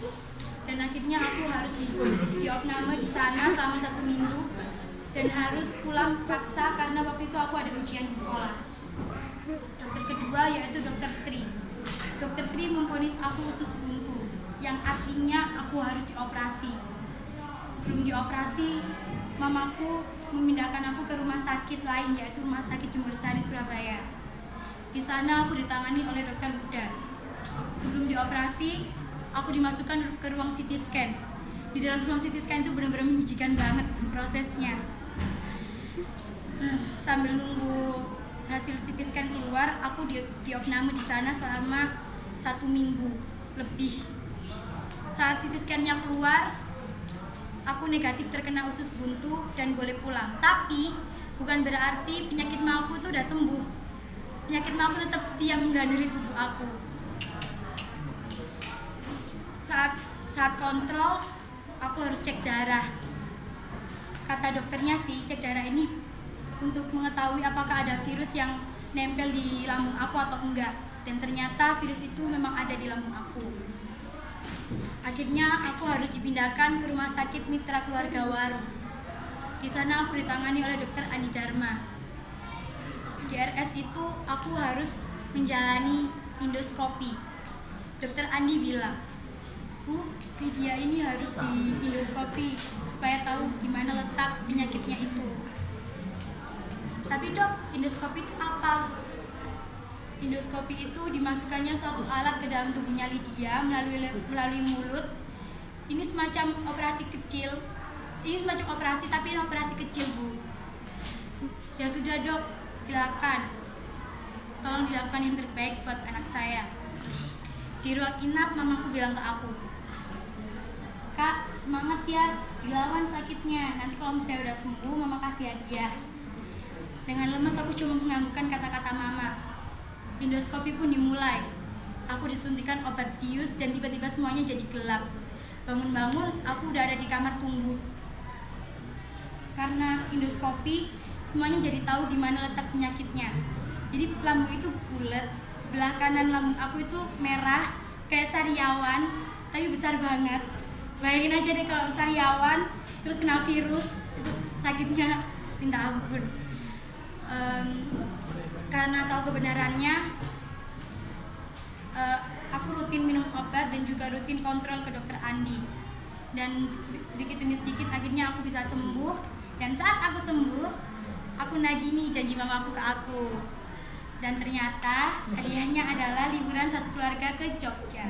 C: Dan akhirnya aku harus diopname di sana selama 1 minggu dan harus pulang paksa karena waktu itu aku ada ujian di sekolah. Dokter kedua yaitu Dokter Tri. Dokter Tri memvonis aku usus buntu, yang artinya aku harus dioperasi. Sebelum dioperasi, mamaku memindahkan aku ke rumah sakit lain yaitu Rumah Sakit Jemur Sari Surabaya. Di sana aku ditangani oleh Dokter Huda. Sebelum dioperasi, aku dimasukkan ke ruang CT scan. Di dalam ruang CT scan itu benar-benar menjijikan banget prosesnya. Sambil nunggu hasil CT scan keluar, aku diopname di sana selama 1 minggu lebih. Saat CT scan-nya keluar, aku negatif terkena usus buntu dan boleh pulang. Tapi bukan berarti penyakit maku itu udah sembuh. Penyakit maku tetap setia menggandeli tubuh aku. Saat kontrol, aku harus cek darah. Kata dokternya sih, cek darah ini untuk mengetahui apakah ada virus yang nempel di lambung aku atau enggak. Dan ternyata virus itu memang ada di lambung aku. Akhirnya aku harus dipindahkan ke Rumah Sakit Mitra Keluarga Waru.
I: Di sana aku ditangani oleh Dr. Andi Dharma. Di RS itu aku harus menjalani endoskopi. Dr. Andi bilang, Bu, Lydia ini harus di endoskopi supaya tahu gimana letak penyakitnya itu. Tapi dok, endoskopi itu apa? Endoskopi itu dimasukkannya suatu alat ke dalam tubuhnya Lydia melalui mulut. Ini semacam operasi kecil. Ini semacam operasi, tapi ini operasi kecil, Bu. Ya sudah dok, silakan. Tolong dilakukan yang terbaik buat anak saya. Di ruang inap, mamaku bilang ke aku, Kak, semangat ya, dilawan sakitnya. Nanti kalau misalnya udah sembuh, mama kasih hadiah. Dengan lemas aku cuma menganggukkan kata-kata mama. Endoskopi pun dimulai. Aku disuntikan obat bius dan tiba-tiba semuanya jadi gelap. Bangun-bangun, aku udah ada di kamar tunggu. Karena endoskopi, semuanya jadi tahu di mana letak penyakitnya. Jadi lambung itu bulat, sebelah kanan lambung aku itu merah, kayak sariawan, tapi besar banget. Bayangin aja deh kalau sariawan, terus kena virus, itu sakitnya minta ampun. Karena tahu kebenarannya, aku rutin minum obat dan juga rutin kontrol ke dokter Andi. Dan sedikit demi sedikit akhirnya aku bisa sembuh. Dan saat aku sembuh, aku nagih janji mamaku ke aku. Dan ternyata hadiahnya adalah liburan satu keluarga ke Jogja.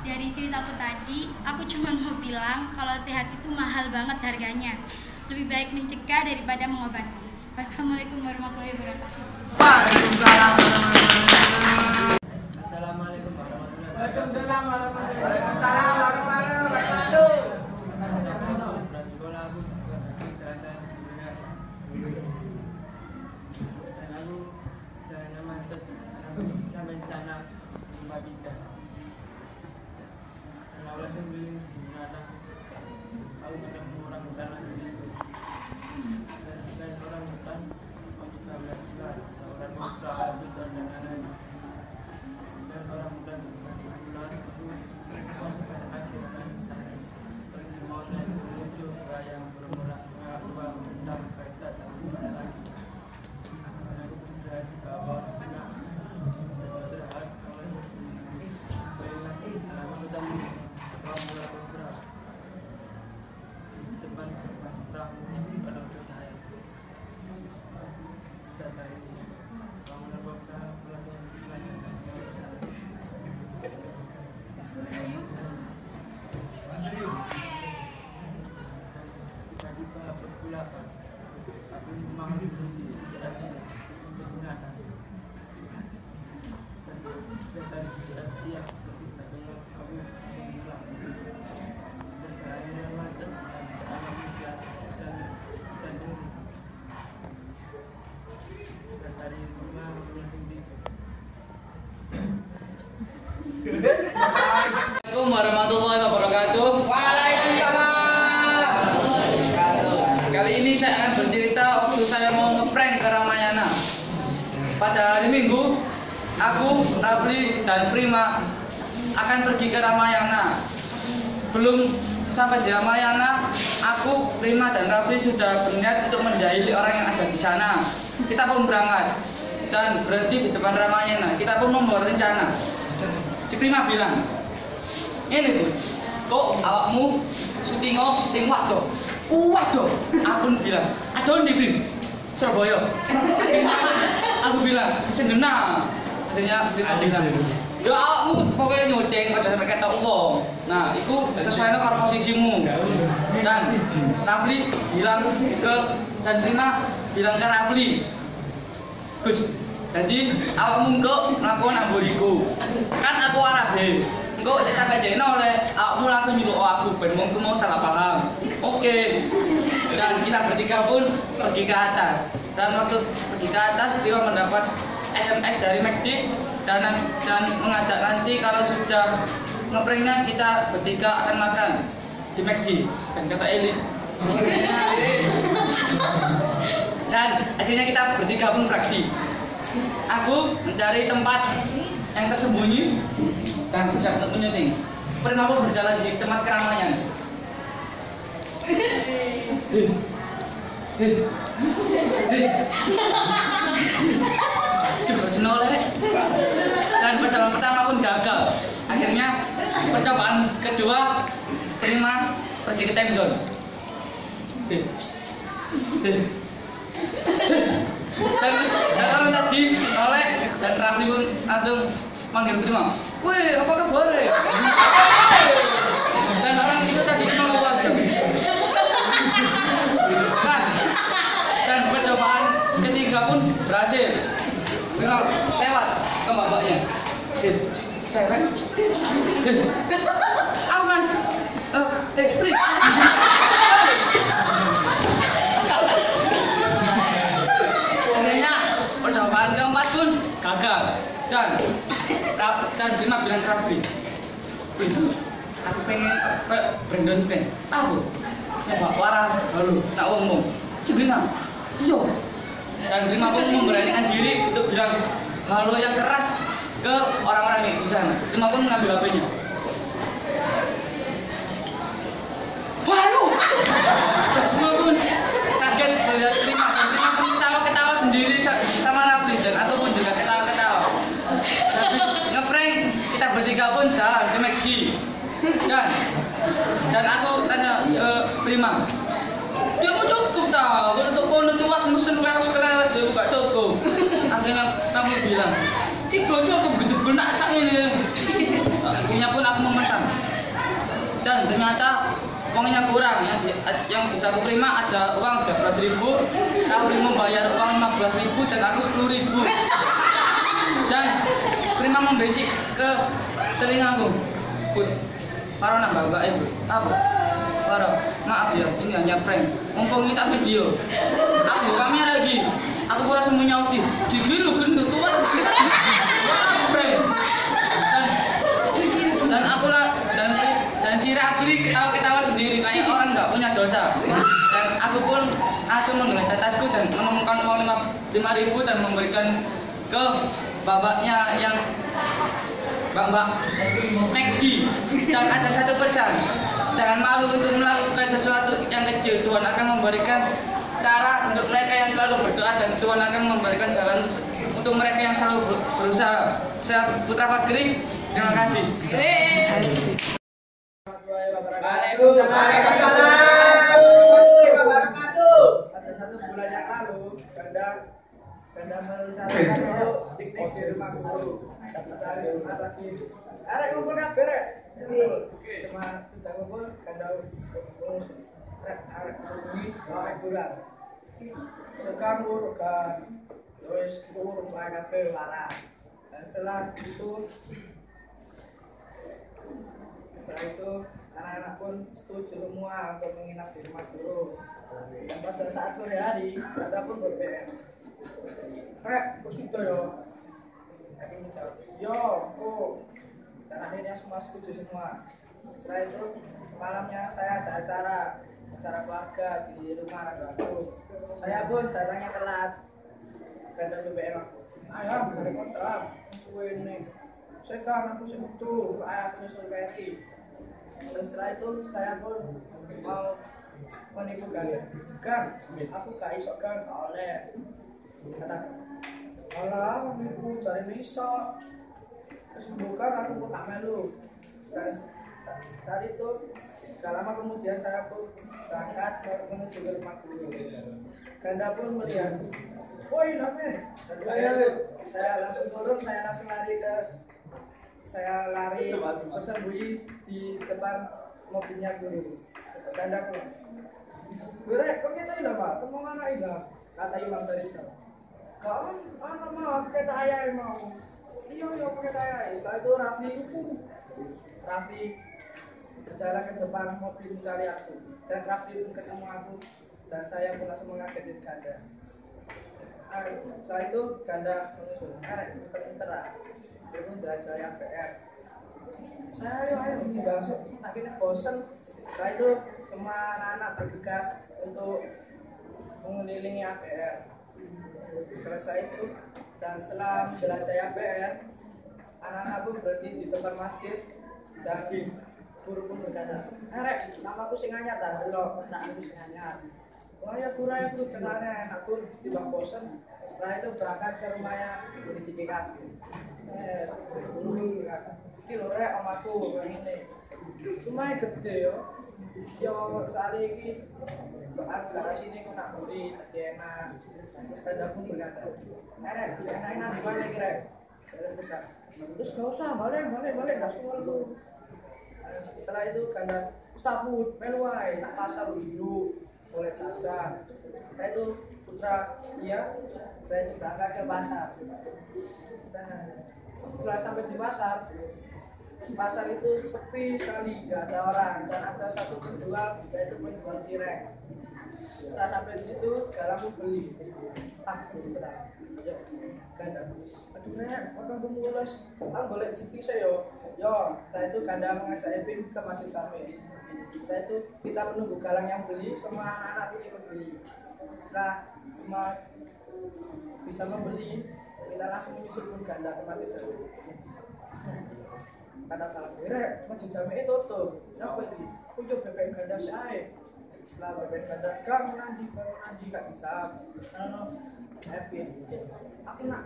I: Dari ceritaku tadi, aku cuma mau bilang kalau sehat itu mahal banget harganya. Lebih baik mencegah daripada mengobati. Wassalamualaikum warahmatullahi wabarakatuh.
A: Assalamualaikum warahmatullahi
D: Waalaikumsalam
A: wabarakatuh.
D: warahmatullahi wabarakatuh.
A: Dan aku jalannya macet, aku sampai di sana 53. Dan aku langsung beli gimana? Aku ketemu orang hutan lagi di situ. Dan orang hutan mau 13 bulan, orang hutan dan lain-lain. Dan orang hutan 13 bulan itu masih banyak lagi orang di sana. Pergi maunya menuju ke yang bermurah, uang dan pesta dan banyak lagi. Dan aku beristirahat di bawah sana dan beristirahat balik lagi dan aku ketemu pemula beberapa di depan gerbang perahu pada waktu saya. Kita cari pemula beberapa pelajar melanjutkan ke sana. Tiba-tiba bergulakan, aku memahami tidak digunakan. Dan dari tidak siap, katanya aku langsung pulang. Berjalannya macet dan jalan hujan dan dingin. Dan dari rumah aku langsung tidur.
F: Assalamualaikum warahmatullahi wabarakatuh.
D: Waalaikumsalam.
F: Kali ini saya akan bercerita waktu saya mau ngeprank ke Ramayana. Pada hari Minggu, aku, Rafli, dan Prima akan pergi ke Ramayana. Sebelum sampai di Ramayana, aku, Prima, dan Rafli sudah berniat untuk menjahili orang yang ada di sana. Kita pun berangkat dan berhenti di depan Ramayana. Kita pun membuat rencana. Si Prima bilang, ini tuh, kok awakmu syutingo sing waduh. Waduh, aku bilang, aduh di Prim, Surabaya. Akhirnya aku bilang, sengenang. Akhirnya Prima bilang, ya awakmu pokoknya nyuting, aja sampai ketok wong. Nah, itu sesuai karo posisimu. Dan Rafli bilang ke dan Prima bilang ke Rafli, Gus, jadi awakmu engko mlakukan amburiku. Kan aku arahe. Engko lek sampe jeno oleh awakmu langsung nyuruh aku ben mongko mau salah paham. Oke. Dan kita bertiga pun pergi ke atas. Dan waktu pergi ke atas dia mendapat SMS dari McD dan mengajak nanti kalau sudah ngepranknya kita bertiga akan makan di McD. Dan kata Eli. Dan akhirnya kita bertiga pun beraksi. Aku mencari tempat yang tersembunyi dan bisa untuk menyuting. Prima pun berjalan di tempat keramaian.
J: Coba senoleh. Dan percobaan pertama pun gagal. Akhirnya percobaan kedua Prima pergi ke time zone. Dan orang tadi oleh dan Rafli pun langsung manggil Prima. Weh, apa kabar? Dan orang itu tadi mau wajib. Dan percobaan ketiga pun berhasil. Prima lewat ke bapaknya. Cewek. Apa mas? Pri. Akhirnya percobaan keempat pun gagal. Dan Prima bilang ke Rafli, aku pengen kayak Brandon Pen. Aku nyoba warah halo nak ngomong. Sebenarnya, iya. Dan Prima pun memberanikan diri untuk bilang halo yang keras ke orang-orang yang di sana. Prima pun mengambil HP-nya. Halo. Dan semua pun kaget melihat Prima. Dan Prima pun ketawa-ketawa sendiri sama Rafli dan aku pun juga ketawa-ketawa. Habis ngeprank, kita bertiga pun jalan ke McD. Dan aku tanya ke Prima, dia mau cukup tau, untuk kono tuas musim kelewas dia buka cukup. Akhirnya kamu bilang, ih belum cukup gitu nak sak ini. Akhirnya pun aku memesan. Dan ternyata uangnya kurang, yang di saku Prima ada uang 12.000, Rafli membayar uang 15.000 dan aku 10.000. Dan Prima membisik ke telingaku, Bud, para nambah mbak ibu, apa? Para, maaf ya, ini hanya prank. Mumpung kita video, aku kamera lagi, aku kurang menyauti, gigi lu gendut tuh prank. Dan aku lah, dan si Rafli ketawa-ketawa sendiri kayak orang nggak punya dosa. Dan aku pun langsung menggeledah tasku dan menemukan uang 5.000 dan memberikan ke bapaknya yang Mbak McD. Dan ada satu pesan, jangan malu untuk melakukan sesuatu yang kecil. Tuhan akan memberikan cara untuk mereka yang selalu berdoa dan Tuhan akan memberikan jalan untuk mereka yang selalu berusaha. Saya Putra Fagri, terima kasih.
D: Waalaikumsalam warahmatullahi wabarakatuh.
G: Pada satu bulan yang lalu, Ganda merencanakan dulu piknik di rumah guru. Pada hari Jumat lagi, arek ngumpul kabeh rek. Cuma sudah ngumpul, Ganda arek ini arek kurang. Sekarang kan, terus kurang kabeh warah. Dan setelah itu anak-anak pun setuju semua untuk menginap di rumah guru. Dan pada saat sore hari, ada pun BBM. Rek, kok sudah yo? Aku menjawab, yo, kok. Dan akhirnya semua setuju semua. Setelah itu malamnya saya ada acara keluarga di rumah aku. Saya pun datangnya telat. Ganda BBM aku. Ayah, dari kontrak, suwe ini. Sekarang aku sebut ayah penyusul KRI. Dan setelah itu saya pun mau menipu Ganda. Kan, aku gak iso kan, gak oleh. Kata, alah, aku cari bisa. Terus bukan aku buka melu. Dan saat itu, gak lama kemudian saya pun berangkat menuju ke rumah guru. Ganda pun melihat, woi namanya. Dan saya langsung turun, saya lari bersembunyi di depan mobilnya guru. Ganda pun, Gurek, kok kita hilang pak? Kok mau ngana hilang? Kata Imam dari jauh. Kau, anak mau pakai ayah mau. Iya pakai ayah. Setelah itu Rafli berjalan ke depan mobil mencari aku. Dan Rafli pun ketemu aku. Dan saya pun langsung mengagetin Ganda. Setelah itu Ganda menyusul. Muter-muter lah. Itu jaya PR. Saya ayo dibahas. Akhirnya bosen. Setelah itu semua anak-anak bergegas untuk mengelilingi APR. Selesai itu dan setelah menjelajahi APR, anak-anak pun berhenti di depan masjid dan guru pun berkata, Rek, nama aku sing anyar dan belok, nak aku sing anyar.
K: Rayaku kenalnya anakku di bang bosen. Setelah itu berangkat ke rumahnya di TKP. Dulu iki lho rek omaku ini. Lumayan gede yo. Yo saat ini agak sini aku nak beli tadi enak. Terus kadang aku berkata, enak di mana kira? Terus gak usah balik dah sekolah tuh. Setelah itu kadang Ustabut meluai nak pasar dulu boleh jajan. Saya itu putra iya, saya itu berangkat ke pasar. Setelah sampai di pasar itu sepi sekali, nggak ada orang dan ada satu penjual yaitu penjual cireng. Setelah sampai di situ, galamku beli. Aku benar. Ya, ganda. Aduh nek, potong mulus. Boleh jadi saya yo. Setelah itu ganda mengajak Epin ke Masjid Jami. Setelah itu kita menunggu galang yang beli, semua anak-anak pun ikut beli. Setelah semua bisa membeli, kita langsung menyusul pun ganda ke Masjid Jami. Kata salah kira Masjid Jami itu tutup. Apa ini? Aku coba BBM ganda saya. Setelah BBM ganda, kamu nanti gak dijawab. Happy. Aku nak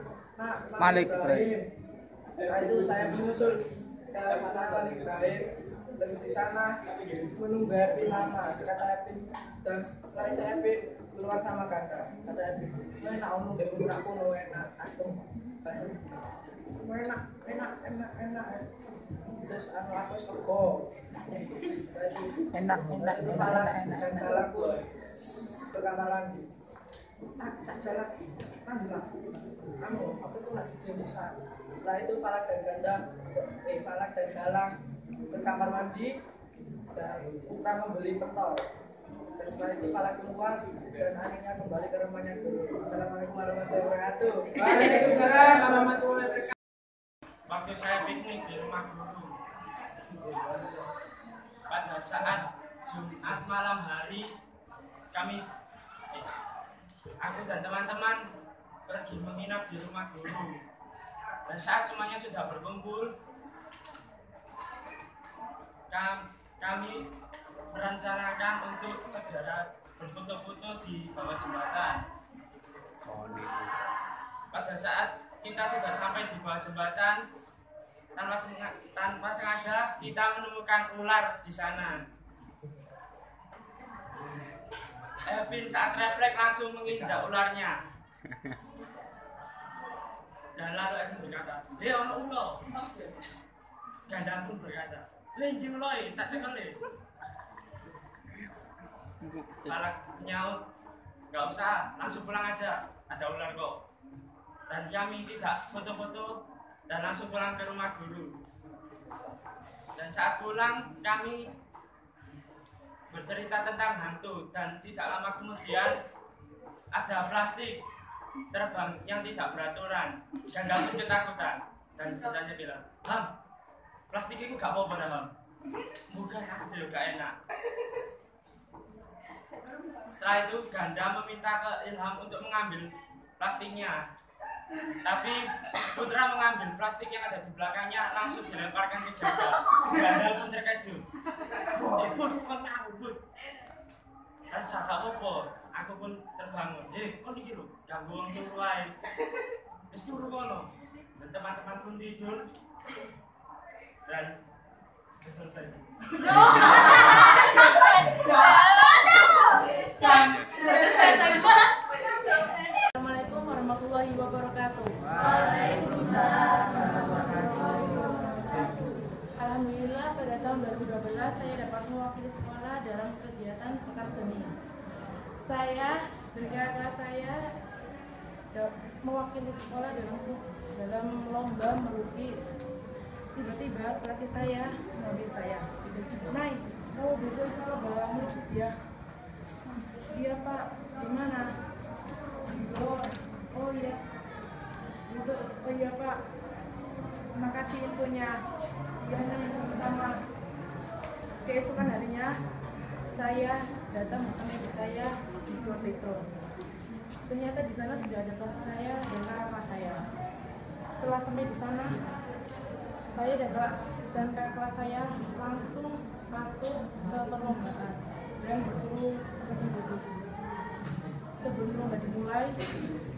K: Malik Ibrahim. Setelah itu saya menyusul ke sana Malik Ibrahim. Dan di sana menunggu Happy lama. Kata Happy dan setelah itu Happy keluar sama ganda. Kata Happy, enak omong deh, aku enak. Enak. Terus aku sego. Enak. Itu salah dan jalan pun ke kamar mandi. Tak jalan mandi lah. Kamu waktu itu nak jadi besar. Setelah itu Falak dan Galang ke kamar mandi dan Putra membeli pentol. Dan setelah itu Falak keluar dan akhirnya kembali ke rumahnya dulu. Assalamualaikum warahmatullahi wabarakatuh.
F: Waalaikumsalam warahmatullahi wabarakatuh. Waktu saya piknik di rumah guru, pada saat Jumat malam hari, aku dan teman-teman pergi menginap di rumah guru. Dan saat semuanya sudah berkumpul, kami merencanakan untuk segera berfoto-foto di bawah jembatan. Pada saat kita sudah sampai di bawah jembatan, tanpa sengaja kita menemukan ular di sana. Evin saat refleks langsung menginjak ularnya. Dan lalu Evin berkata, "Hei ono ulo." Ganda pun berkata, "Hei ndi uloi, tak cekel le." Falak nyaut, "Gak usah, langsung pulang aja, ada ular kok." Dan kami tidak foto-foto dan langsung pulang ke rumah guru. Dan saat pulang kami bercerita tentang hantu dan tidak lama kemudian ada plastik terbang yang tidak beraturan dan kami ketakutan dan katanya bilang, "Ham, plastik itu gak apa-apa dah Ham." Bukan, aku juga gak enak. Setelah itu Ganda meminta ke Ilham untuk mengambil plastiknya. Tapi Putra mengambil plastik yang ada di belakangnya langsung dilemparkan ke Ganda. Ganda pun terkejut. Ibu, kau rasa gak apa-apa. Aku pun terbangun. Kau dikira ganggu orang turu wae. Wis turu kono. Dan teman-teman pun tidur. Dan sudah selesai.
B: Assalamualaikum warahmatullahi wabarakatuh.
C: Waalaikumsalam warahmatullahi
B: wabarakatuh. Alhamdulillah pada tahun 2012 saya dapat mewakili sekolah dalam kegiatan pekan seni. Saya dan kakak saya mewakili sekolah dalam lomba melukis. Tiba-tiba pelatih saya mengambil saya. "Nay, kamu bisa lomba melukis ya?" "Iya Pak, gimana?" Oh iya. Oh iya Pak. Terima kasih infonya. Jangan sama-sama. Keesokan harinya saya datang bersama ibu saya di Gor Petro. Ternyata di sana sudah ada pelatih saya dan kakak saya. Setelah sampai di sana, saya dan kakak kelas saya langsung masuk ke perlombaan dan disuruh langsung duduk. sebelum lomba dimulai,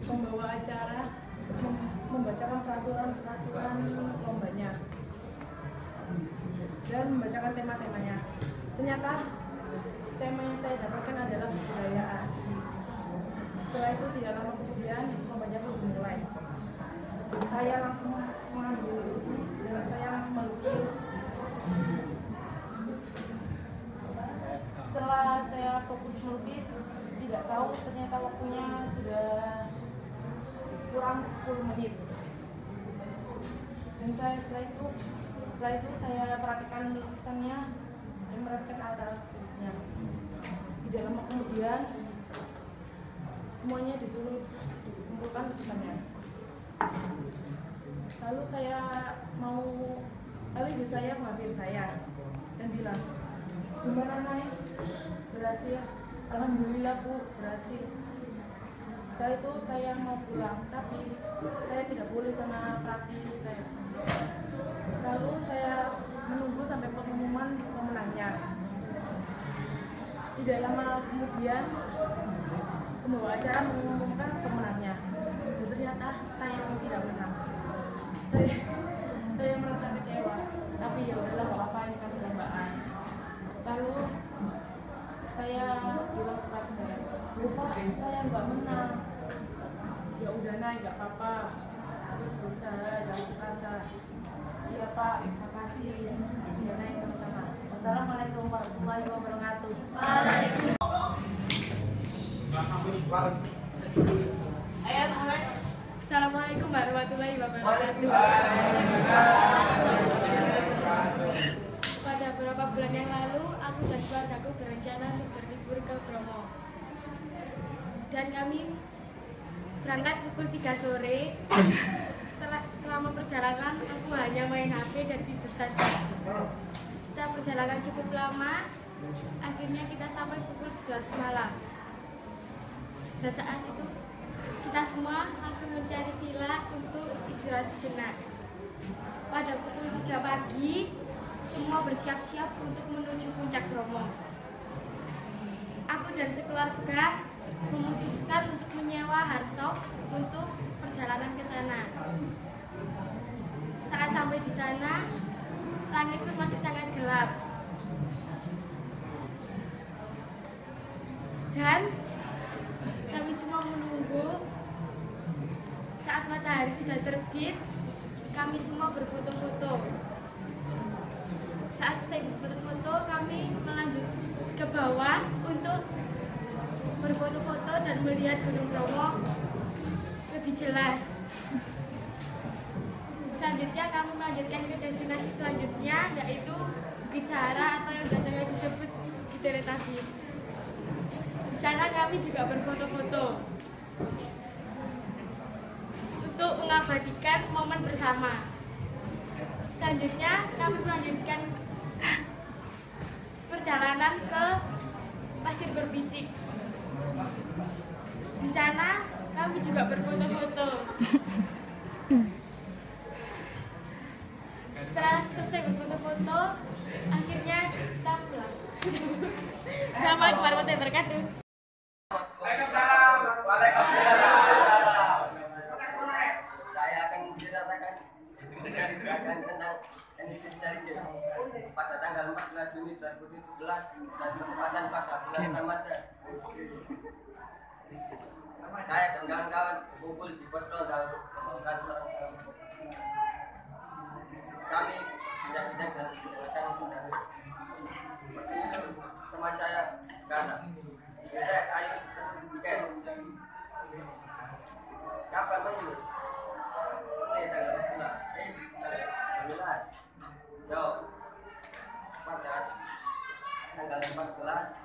B: pembawa acara membacakan peraturan lombanya dan membacakan tema-temanya. Ternyata tema yang saya dapatkan adalah kebudayaan. Setelah itu tidak lama kemudian lombanya pun dimulai. Saya langsung mengambil dan saya langsung melukis. Setelah saya fokus melukis, tidak tahu ternyata waktunya sudah kurang 10 menit. Dan saya setelah itu saya perhatikan lukisannya dan perhatikan alat-alat tulisnya. Tidak lama kemudian semuanya disuruh kumpulkan lukisannya. Lalu ibu saya menghampiri saya dan bilang, "Gimana, Nay? Berhasil?" "Alhamdulillah, Bu, berhasil." Setelah itu saya mau pulang, tapi saya tidak boleh sama pelatih saya. Lalu saya menunggu sampai pengumuman pemenangnya. Tidak lama kemudian pembawa acara mengumumkan pemenangnya. Dan ternyata saya pun tidak menang. Saya merasa kecewa, tapi ya udahlah, nggak apa-apa, ini kan perlombaan. Lalu saya bilang ke pelatih saya, "Lupa, saya nggak menang." "Ya udah, Nay, nggak apa-apa, terus berusaha, jangan putus asa." "Iya, Pak, makasih." "Iya, Nay, sama-sama." Wassalamualaikum warahmatullahi wabarakatuh.
I: Assalamualaikum warahmatullahi wabarakatuh. Pada beberapa bulan yang lalu, aku dan keluargaku berencana untuk berlibur ke Bromo. Dan kami berangkat pukul 3 sore. Selama perjalanan, aku hanya main HP dan tidur saja. Setelah perjalanan cukup lama, akhirnya kita sampai pukul 11 malam. Dan saat itu, kita semua langsung mencari villa untuk istirahat sejenak. Pada pukul 3 pagi, semua bersiap-siap untuk menuju puncak Bromo. Aku dan sekeluarga memutuskan untuk menyewa hardtop untuk perjalanan ke sana. Saat sampai di sana, langit pun masih sangat gelap. Dan kami semua menunggu. Saat matahari sudah terbit, kami semua berfoto-foto. Saat selesai berfoto-foto, kami melanjut ke bawah untuk berfoto-foto dan melihat Gunung Bromo lebih jelas. Selanjutnya kami melanjutkan ke destinasi selanjutnya, yaitu Bukit Sahara atau yang biasanya disebut Bukit Teletabis. Di sana kami juga berfoto-foto untuk mengabadikan momen bersama. Selanjutnya kami melanjutkan perjalanan ke Pasir Berbisik. Di sana kami juga berfoto-foto. Setelah selesai berfoto-foto, akhirnya kita pulang. Assalamualaikum warahmatullahi wabarakatuh.
D: Saya akan menceritakan tentang NDC Syarikin pada tanggal 14 Juni 2017 dan bertepatan pada bulan Ramadan. Saya dan kawan-kawan kumpul di pos ronda untuk melakukan pelaksanaan. Kami bidang-bidang dan datang undangan. Seperti itu teman saya kata, "Ayo weekend. Kapan main? Ini tanggal 12. Yo, pada tanggal 14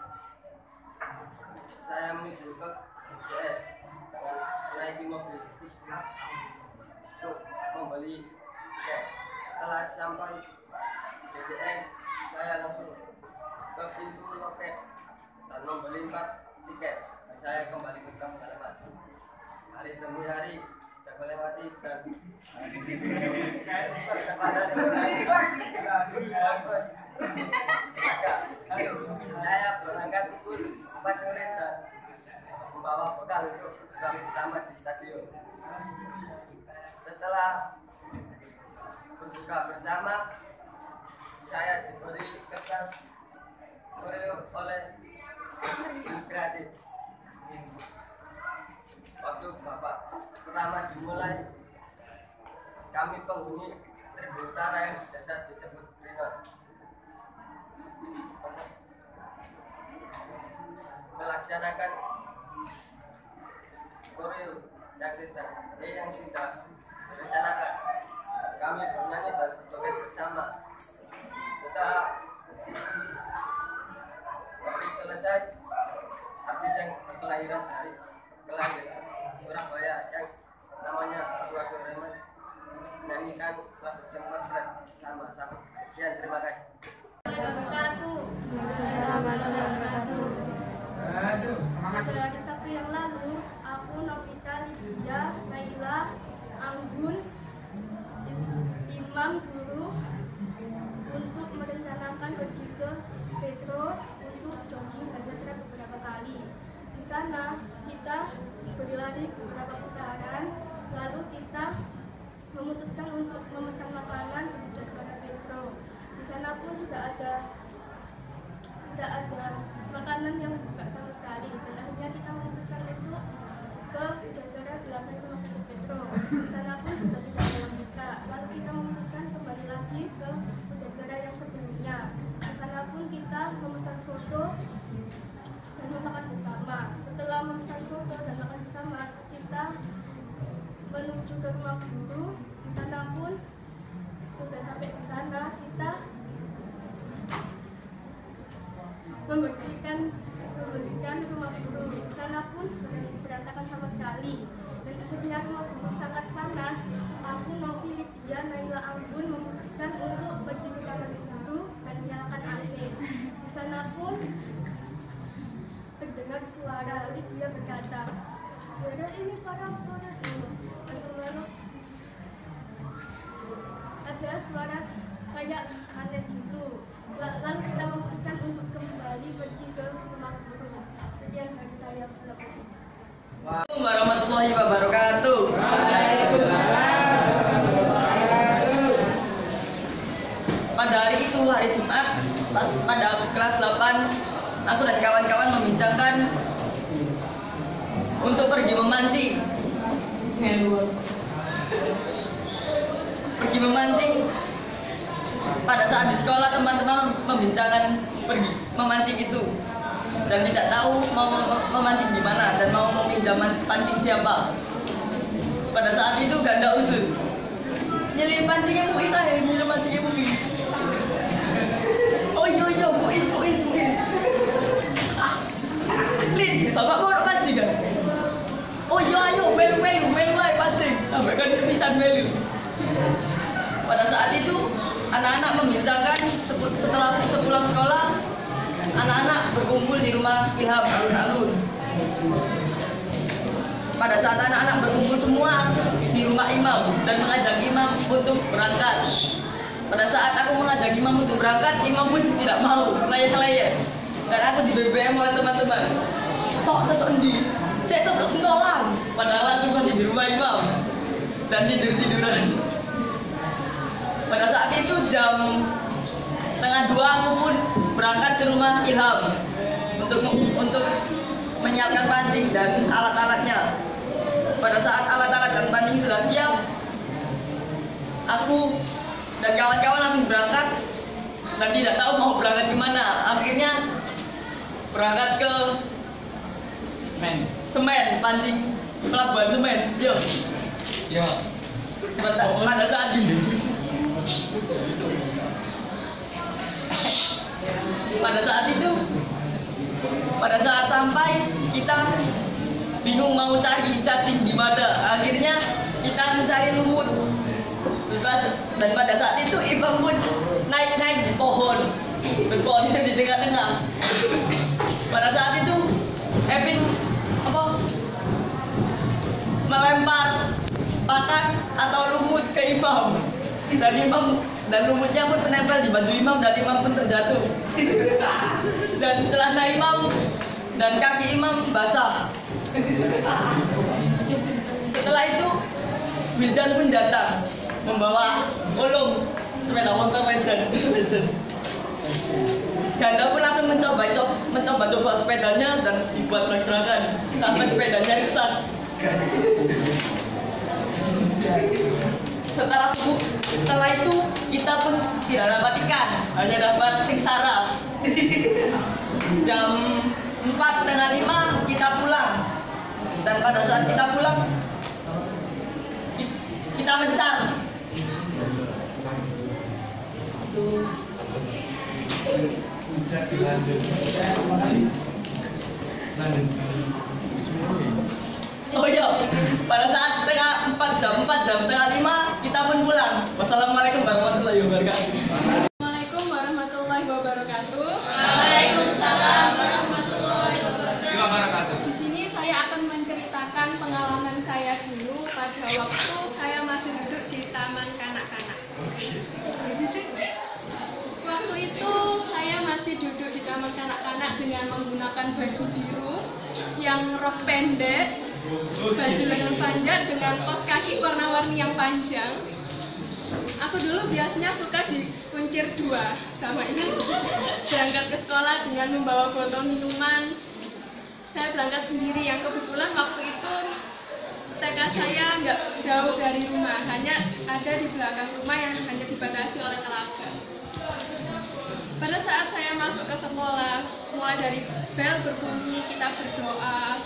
D: saya menuju ke JS dengan menaiki mobil untuk membeli tiket. Setelah sampai JS, saya langsung ke pintu loket dan membeli 4 tiket. Dan saya kembali ke kampung halaman. Hari demi hari tidak melewati dan saya berangkat pukul 4 sore dan membawa bekal untuk berbuka bersama di stadion. Setelah berbuka bersama, saya diberi kertas oleh kreatif. Waktu babak pertama dimulai, kami penghuni Tribun Utara yang biasa disebut Prinon melaksanakan koreo yang sudah direncanakan. Kami bernyanyi dan berjoget bersama. Setelah selesai, artis yang berkelahiran dari Surabaya yang namanya Joshua Sureman menyanyikan lagu Sempat sama-sama. Sekian, terima kasih.
C: Pada Sabtu yang lalu, aku, Novita, Lydia, Naila, Anggun, Imam, Guru untuk merencanakan pergi ke Petro untuk jogging dan bertrek beberapa kali. Di sana kita berlari beberapa putaran, lalu kita memutuskan untuk memesan makanan di Jasara Petro. Di sana pun tidak ada makanan yang buka sama sekali. Dan akhirnya kita memutuskan untuk ke Jasara belakang Rumah Sakit Petro. Di sana pun sudah tidak ada yang buka. Lalu kita memutuskan kembali lagi ke Jasara yang sebelumnya. Di sana pun kita memesan soto dan makan bersama. Setelah memesan soto dan makan bersama, kita menuju ke rumah guru. Di sana pun sudah sampai di sana, kita membersihkan rumah guru. Di sana pun berantakan sama sekali. Dan akhirnya rumah guru sangat panas. Aku, Novi, Lydia, Naila, Anggun memutuskan untuk pergi ke kamar guru dan menyalakan AC. Di sana pun terdengar suara. Lydia berkata, "Ya, ini suara apa?" Ada suara kayak aneh gitu. Lalu kita memutuskan untuk kembali pergi ke rumah guru. Sekian dari saya.
L: Assalamualaikum warahmatullahi wabarakatuh. Pada hari itu, hari Jumat, pada kelas 8, aku dan kawan-kawan membincangkan untuk pergi memancing. Pada saat di sekolah, teman-teman membincangkan pergi memancing itu dan tidak tahu mau memancing di mana dan mau meminjam pancing siapa. Pada saat itu ganda usul, nyeli pancingnya Muiz aja, nyeli pancingnya Muiz. Oh iya Muiz. Lin, bapak mau pancing kan? Oh iya ayo melu aja pancing. Sampai kan pisan melu. Pada saat itu anak-anak membincangkan setelah sepulang sekolah, anak-anak berkumpul di rumah Ilham alun-alun. Pada saat anak-anak berkumpul semua di rumah Imam dan mengajak Imam untuk berangkat. Pada saat aku mengajak Imam untuk berangkat, Imam pun tidak mau, kelaya-kelaya. Dan aku di BBM oleh teman-teman. Tok endi? Saya tetap sekolah. Padahal aku masih di rumah Imam dan tiduran. Pada saat itu jam 1:30 aku pun berangkat ke rumah Ilham untuk menyiapkan pancing dan alat-alatnya. Pada saat alat-alat dan pancing sudah siap, aku dan kawan-kawan langsung berangkat dan tidak tahu mau berangkat kemana. Akhirnya berangkat ke Semen, pancing pelabuhan Semen. Yo. Pada saat ini. Pada saat sampai, kita bingung mau cari cacing di mana. Akhirnya kita mencari lumut. Dan pada saat itu Imam pun naik di pohon. Pohon itu di tengah-tengah. Pada saat itu Epin melempar pakan atau lumut ke Imam. Dan lumutnya pun menempel di baju Imam dan Imam pun terjatuh. Dan celana Imam dan kaki Imam basah. Setelah itu Wildan pun datang membawa Ulum sepeda motor legend. Ganda pun langsung mencoba sepedanya dan dibuat gerak-gerakan sampai sepedanya rusak. Setelah itu kita pun tidak dapat ikan, hanya dapat singsara. Jam 4:30 kita pulang, dan pada saat kita pulang kita mencar. Oh iya, pada saat setengah 4 jam 4:30 kita pun pulang. Wassalamualaikum warahmatullahi wabarakatuh.
M: Assalamualaikum warahmatullahi wabarakatuh.
C: Waalaikumsalam warahmatullahi wabarakatuh.
M: Di sini saya akan menceritakan pengalaman saya dulu pada waktu saya masih duduk di Taman Kanak-kanak. Waktu itu saya masih duduk di Taman Kanak-kanak dengan menggunakan baju biru yang rok pendek, baju lengan panjang dengan kaos kaki warna-warni yang panjang. Aku dulu biasanya suka dikuncir dua sama ini, berangkat ke sekolah dengan membawa botol minuman. Saya berangkat sendiri, yang kebetulan waktu itu TK saya nggak jauh dari rumah, hanya ada di belakang rumah yang hanya dibatasi oleh telaga. Pada saat saya masuk ke sekolah, mulai dari bel berbunyi, kita berdoa,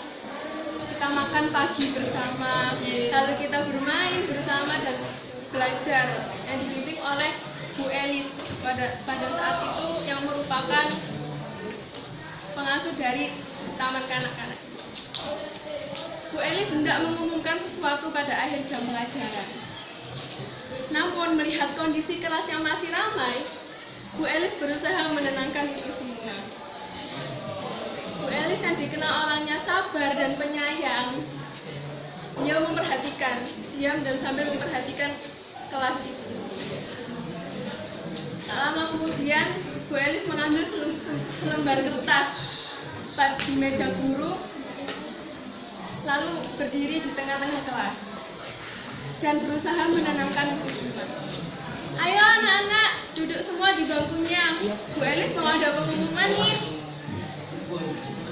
M: kita makan pagi bersama, lalu kita bermain bersama dan belajar yang dibimbing oleh Bu Elis pada saat itu yang merupakan pengasuh dari Taman Kanak-kanak. Bu Elis hendak mengumumkan sesuatu pada akhir jam pelajaran. Namun melihat kondisi kelas yang masih ramai, Bu Elis berusaha menenangkan itu semua. Bu Elis yang dikenal orangnya sabar dan penyayang, dia memperhatikan, diam dan sambil memperhatikan kelas itu. Tak lama kemudian, Bu Elis mengambil selembar kertas di meja guru, lalu berdiri di tengah-tengah kelas dan berusaha menenangkan itu semua. Ayo anak-anak, duduk semua di bangkunya. Bu Elis mau ada pengumuman nih.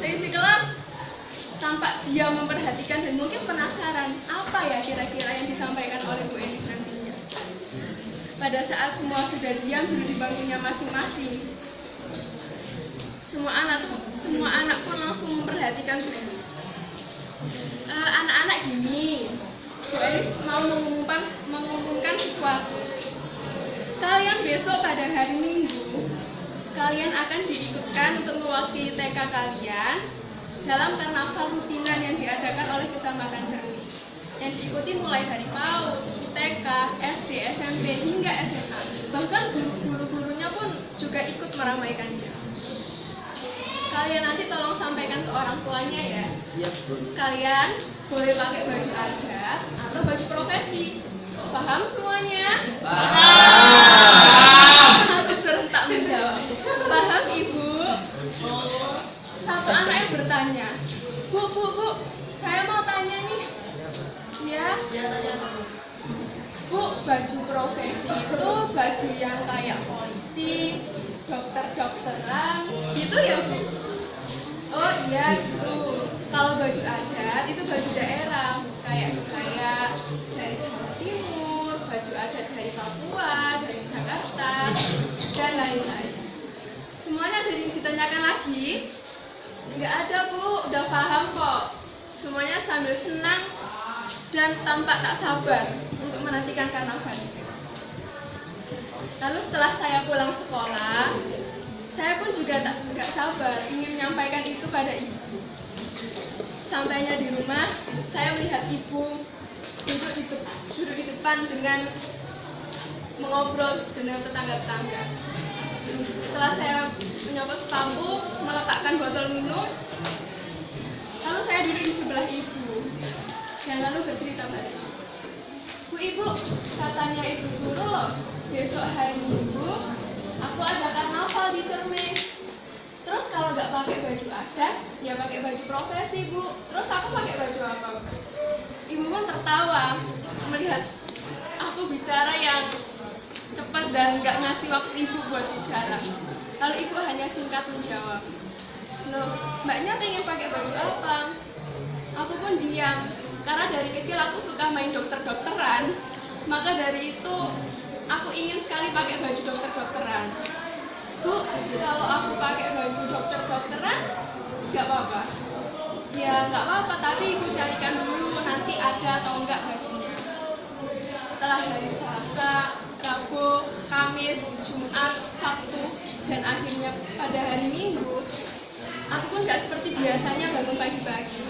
M: Seisi kelas tampak dia memperhatikan dan mungkin penasaran apa ya kira-kira yang disampaikan oleh Bu Elis nantinya. Pada saat semua sudah diam duduk di bangkunya masing-masing, semua anak pun langsung memperhatikan Bu Elis. Anak-anak gini, Bu Elis mau mengumumkan sesuatu. Kalian besok pada hari Minggu, kalian akan diikutkan untuk mewakili TK kalian dalam karnaval rutinan yang diadakan oleh Kecamatan Cermi. Yang diikuti mulai dari PAUD, TK, SD, SMP, hingga SMA. Bahkan guru-gurunya pun juga ikut meramaikannya. Kalian nanti tolong sampaikan ke orang tuanya ya. Kalian boleh pakai baju adat atau baju profesi. Paham semuanya? Paham. Harus serentak menjawab. Paham Ibu? Satu anak yang bertanya, Bu, saya mau tanya nih. Ya? Bu, baju profesi itu baju yang kayak polisi, dokter-dokteran, gitu ya Bu? Oh iya gitu. Kalau baju adat itu baju daerah, kayak dari Jawa Timur, baju adat dari Papua, dari Jakarta, dan lain-lain. Semuanya ada yang ditanyakan lagi? Nggak ada Bu, udah paham kok. Semuanya sambil senang dan tampak tak sabar untuk menantikan karnaval itu. Lalu setelah saya pulang sekolah, saya pun juga nggak sabar ingin menyampaikan itu pada ibu. Sampainya di rumah, saya melihat ibu duduk di depan dengan mengobrol dengan tetangga-tetangga. Setelah saya menyopot sepatu, meletakkan botol minum, lalu saya duduk di sebelah ibu dan lalu bercerita pada ibu. Bu Ibu, katanya Ibu guru loh, besok hari Minggu aku ada karnaval di Cermi. Terus kalau nggak pakai baju adat, ya pakai baju profesi, Bu. Terus aku pakai baju apa? Ibu pun tertawa melihat aku bicara yang cepat dan nggak ngasih waktu ibu buat bicara. Lalu ibu hanya singkat menjawab, "Loh, mbaknya pengen pakai baju apa?" Aku pun diam, karena dari kecil aku suka main dokter-dokteran. Maka dari itu aku ingin sekali pakai baju dokter-dokteran. "Bu, kalau aku pakai baju dokter-dokteran nggak apa-apa?" "Ya nggak apa-apa, tapi ibu carikan dulu nanti ada atau enggak bajunya." Setelah hari Selasa, Rabu, Kamis, Jumat, Sabtu, dan akhirnya pada hari Minggu, aku pun nggak seperti biasanya bangun pagi-pagi.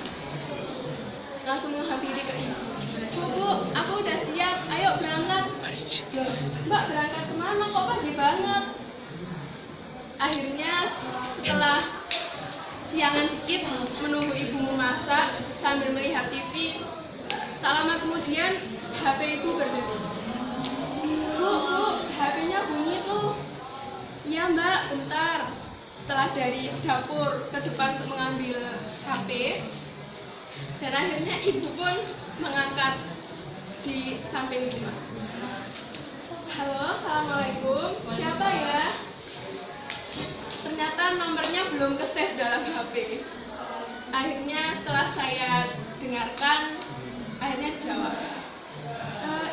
M: Langsung menghampiri ke ibu. Bu, aku udah siap, ayo berangkat." "Loh, Mbak berangkat kemana? Kok pagi banget?" Akhirnya setelah siangan dikit menunggu ibu memasak sambil melihat TV, tak lama kemudian HP ibu berdering. Bu, HP-nya bunyi tuh." "Iya Mbak, bentar." Setelah dari dapur ke depan untuk mengambil HP, dan akhirnya ibu pun mengangkat di samping rumah. "Halo, assalamualaikum. Siapa ya?" Ternyata nomornya belum ke-save dalam HP. Akhirnya setelah saya dengarkan, akhirnya dijawab,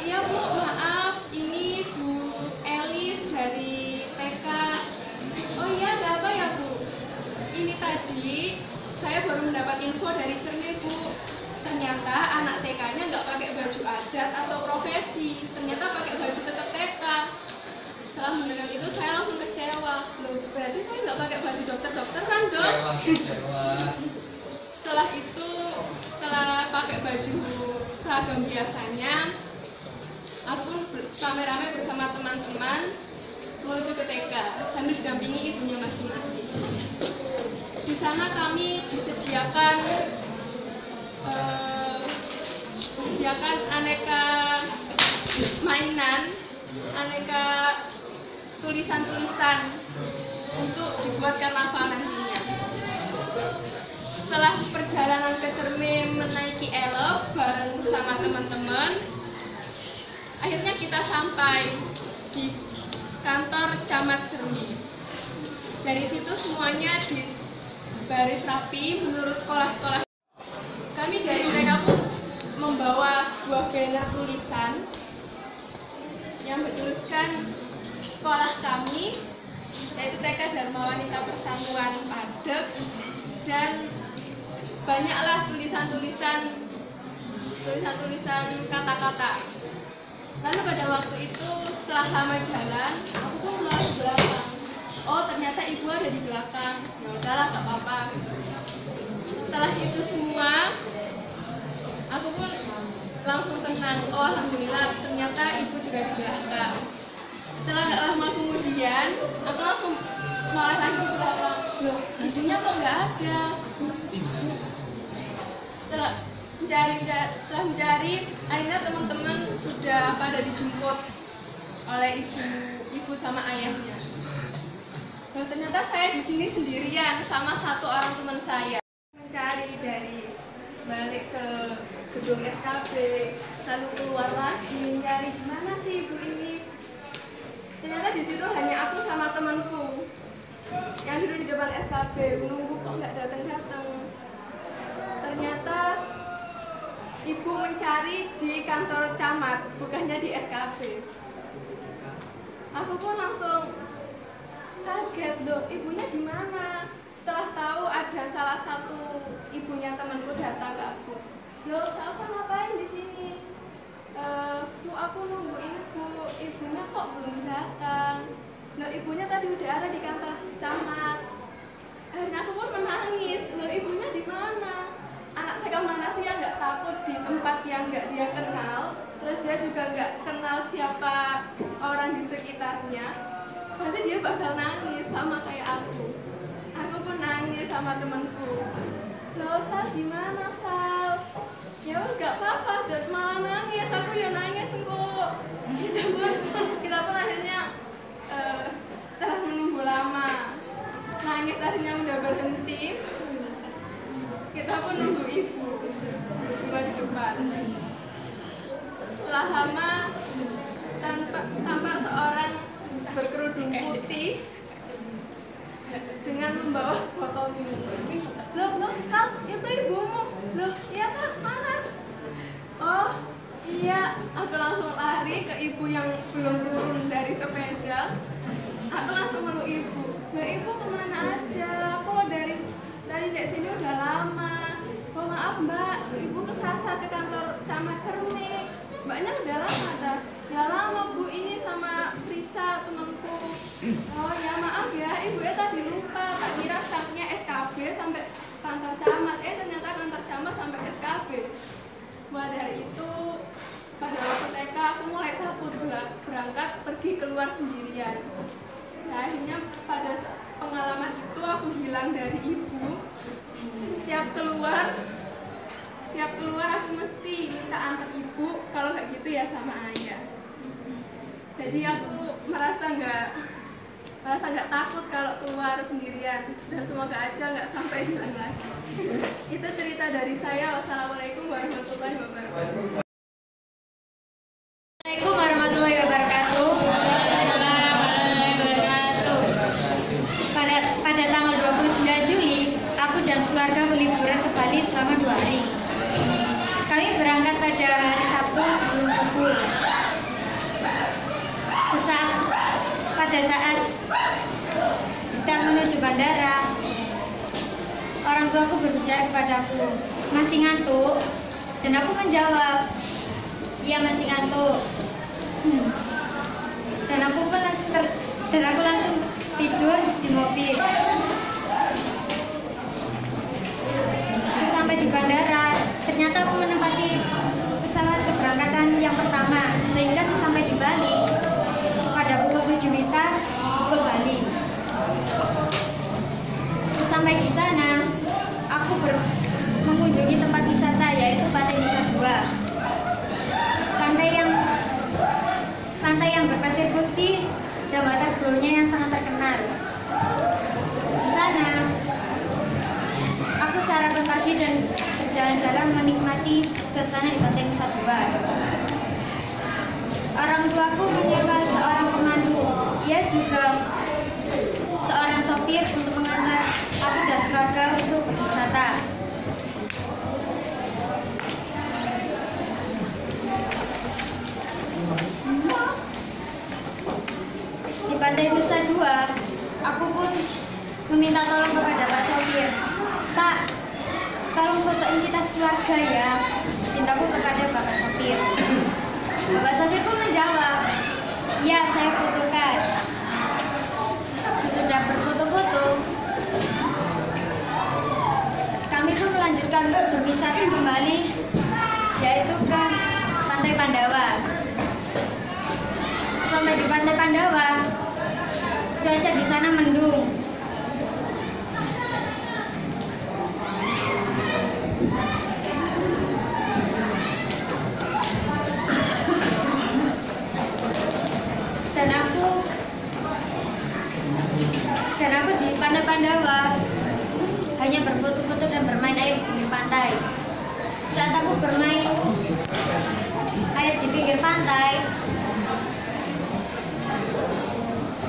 M: "Iya Bu, maaf, ini Bu Elis dari TK." "Oh iya, ada apa ya Bu?" "Ini tadi saya baru mendapat info dari Cerme Bu. Ternyata anak TK-nya nggak pakai baju adat atau profesi, ternyata pakai baju tetap TK." Setelah mendengar itu saya langsung kecewa. "Loh, berarti saya nggak pakai baju dokter-dokteran dong?" Setelah itu, setelah pakai baju seragam biasanya, aku pun rame-rame bersama teman-teman menuju ke TK sambil didampingi ibunya masing-masing. Di sana kami disediakan aneka mainan, aneka tulisan-tulisan untuk dibuatkan hafal nantinya. Setelah perjalanan ke Cerme menaiki elf bareng bersama teman-teman, akhirnya kita sampai di kantor Camat Cerme. Dari situ semuanya dibaris rapi menurut sekolah-sekolah. Kami dari mereka pun membawa sebuah banner tulisan yang bertuliskan sekolah kami, yaitu TK Dharma Wanita Persatuan Padek, dan banyaklah tulisan-tulisan kata-kata. Lalu pada waktu itu setelah lama jalan, aku pun mulai ke belakang. Oh, ternyata ibu ada di belakang. Ya udahlah, gak apa-apa. Setelah itu semua, aku pun langsung tenang. Oh, alhamdulillah, ternyata ibu juga di belakang. Setelah gak lama kemudian, aku langsung malah lagi ke belakang. Loh, ibunya kok gak ada? Setelah mencari, akhirnya teman-teman sudah pada dijemput oleh ibu sama ayahnya. Loh, ternyata saya di sini sendirian sama satu orang teman saya. Mencari dari balik ke gedung SKB, lalu keluar lagi mencari di mana sih ibu ini. Ternyata di situ hanya aku sama temanku yang duduk di depan SKB menunggu kok nggak datang-datang. Ternyata ibu mencari di kantor camat, bukannya di SKB. Aku pun langsung kaget, loh, ibunya di mana? Setelah tahu ada salah satu ibunya temanku datang ke aku. Loh, Salsa ngapain di sini? Bu, aku nunggu ibunya kok belum datang. Loh, ibunya tadi udah ada di kantor camat. Akhirnya aku pun menangis. Loh, ibunya di mana? Anak TK mana sih yang nggak takut di tempat yang nggak dia kenal, terus dia juga nggak kenal siapa orang di sekitarnya, berarti dia bakal nangis sama kayak aku. Aku pun nangis sama temenku. Loh, Sal, gimana Sal? Ya udah nggak apa-apa, jangan malah nangis. Aku ya nangis kok. Kita pun akhirnya setelah menunggu lama, nangis akhirnya tak lama tampak seorang berkerudung putih dengan membawa botol minum. Loh, Sal, itu ibumu. Loh, iya Kak, mana? Oh, iya, aku langsung lari ke ibu yang belum turun dari sepeda. Aku langsung meluk ibu. Loh, ibu kemana aja? Kok dari sini udah lama. Oh maaf mbak, ibu kesasar ke kantor camat Cermi. Mbaknya udah lama dah. Ya lama bu, ini sama Frisa temanku. Oh ya maaf ya, ibu ya tadi lupa. Tak kira stafnya SKB sampai kantor camat. Ternyata kantor camat sampai SKB. Mulai dari itu, pada waktu TK aku mulai takut berangkat pergi keluar sendirian. Nah, akhirnya pada pengalaman itu aku hilang dari ibu. Setiap keluar aku mesti minta antar ibu, kalau nggak gitu ya sama ayah. Jadi aku merasa nggak takut kalau keluar sendirian, dan semoga aja nggak sampai hilang lagi. Itu cerita dari saya. Wassalamualaikum warahmatullahi wabarakatuh.
N: Assalamualaikum warahmatullahi wabarakatuh. Pada tanggal 29 Juli, aku dan sekeluarga berliburan ke Bali selama 2 hari. Kami berangkat pada hari Sabtu sebelum subuh. Pada saat kita menuju bandara, orang tuaku berbicara kepadaku, masih ngantuk? Dan aku menjawab, iya masih ngantuk. Dan aku langsung tidur di mobil. Sesampai di bandara, ternyata aku menempati pesawat keberangkatan yang pertama, sehingga sesampai di Bali pada pukul 7 WITA pukul Bali. Sesampai di sana, aku mengunjungi tempat wisata, yaitu Pantai Nusa Dua. Pantai yang berpasir putih dan water flow-nya yang sangat terkenal. Di sana, aku sarapan pagi dan berjalan-jalan menikmati suasana di Pantai Nusa Dua. Orang tuaku menyewa seorang pemandu, ia juga seorang sopir untuk mengantar aku dan keluarga untuk berwisata. Di Pantai Nusa Dua, aku pun meminta tolong kepada Pak Sopir. Pak, tolong fotoin kita sekeluarga ya, pintaku kepada Bapak Sopir. Bapak Sopir pun menjawab, ya saya fotokan. Sesudah berfoto-foto, kami pun melanjutkan berwisata kembali, yaitu ke Pantai Pandawa. Sampai di Pantai Pandawa, cuaca di sana mendung. Dan aku di Pantai Pandawa hanya berfoto-foto dan bermain air di pinggir pantai. Saat aku bermain air di pinggir pantai,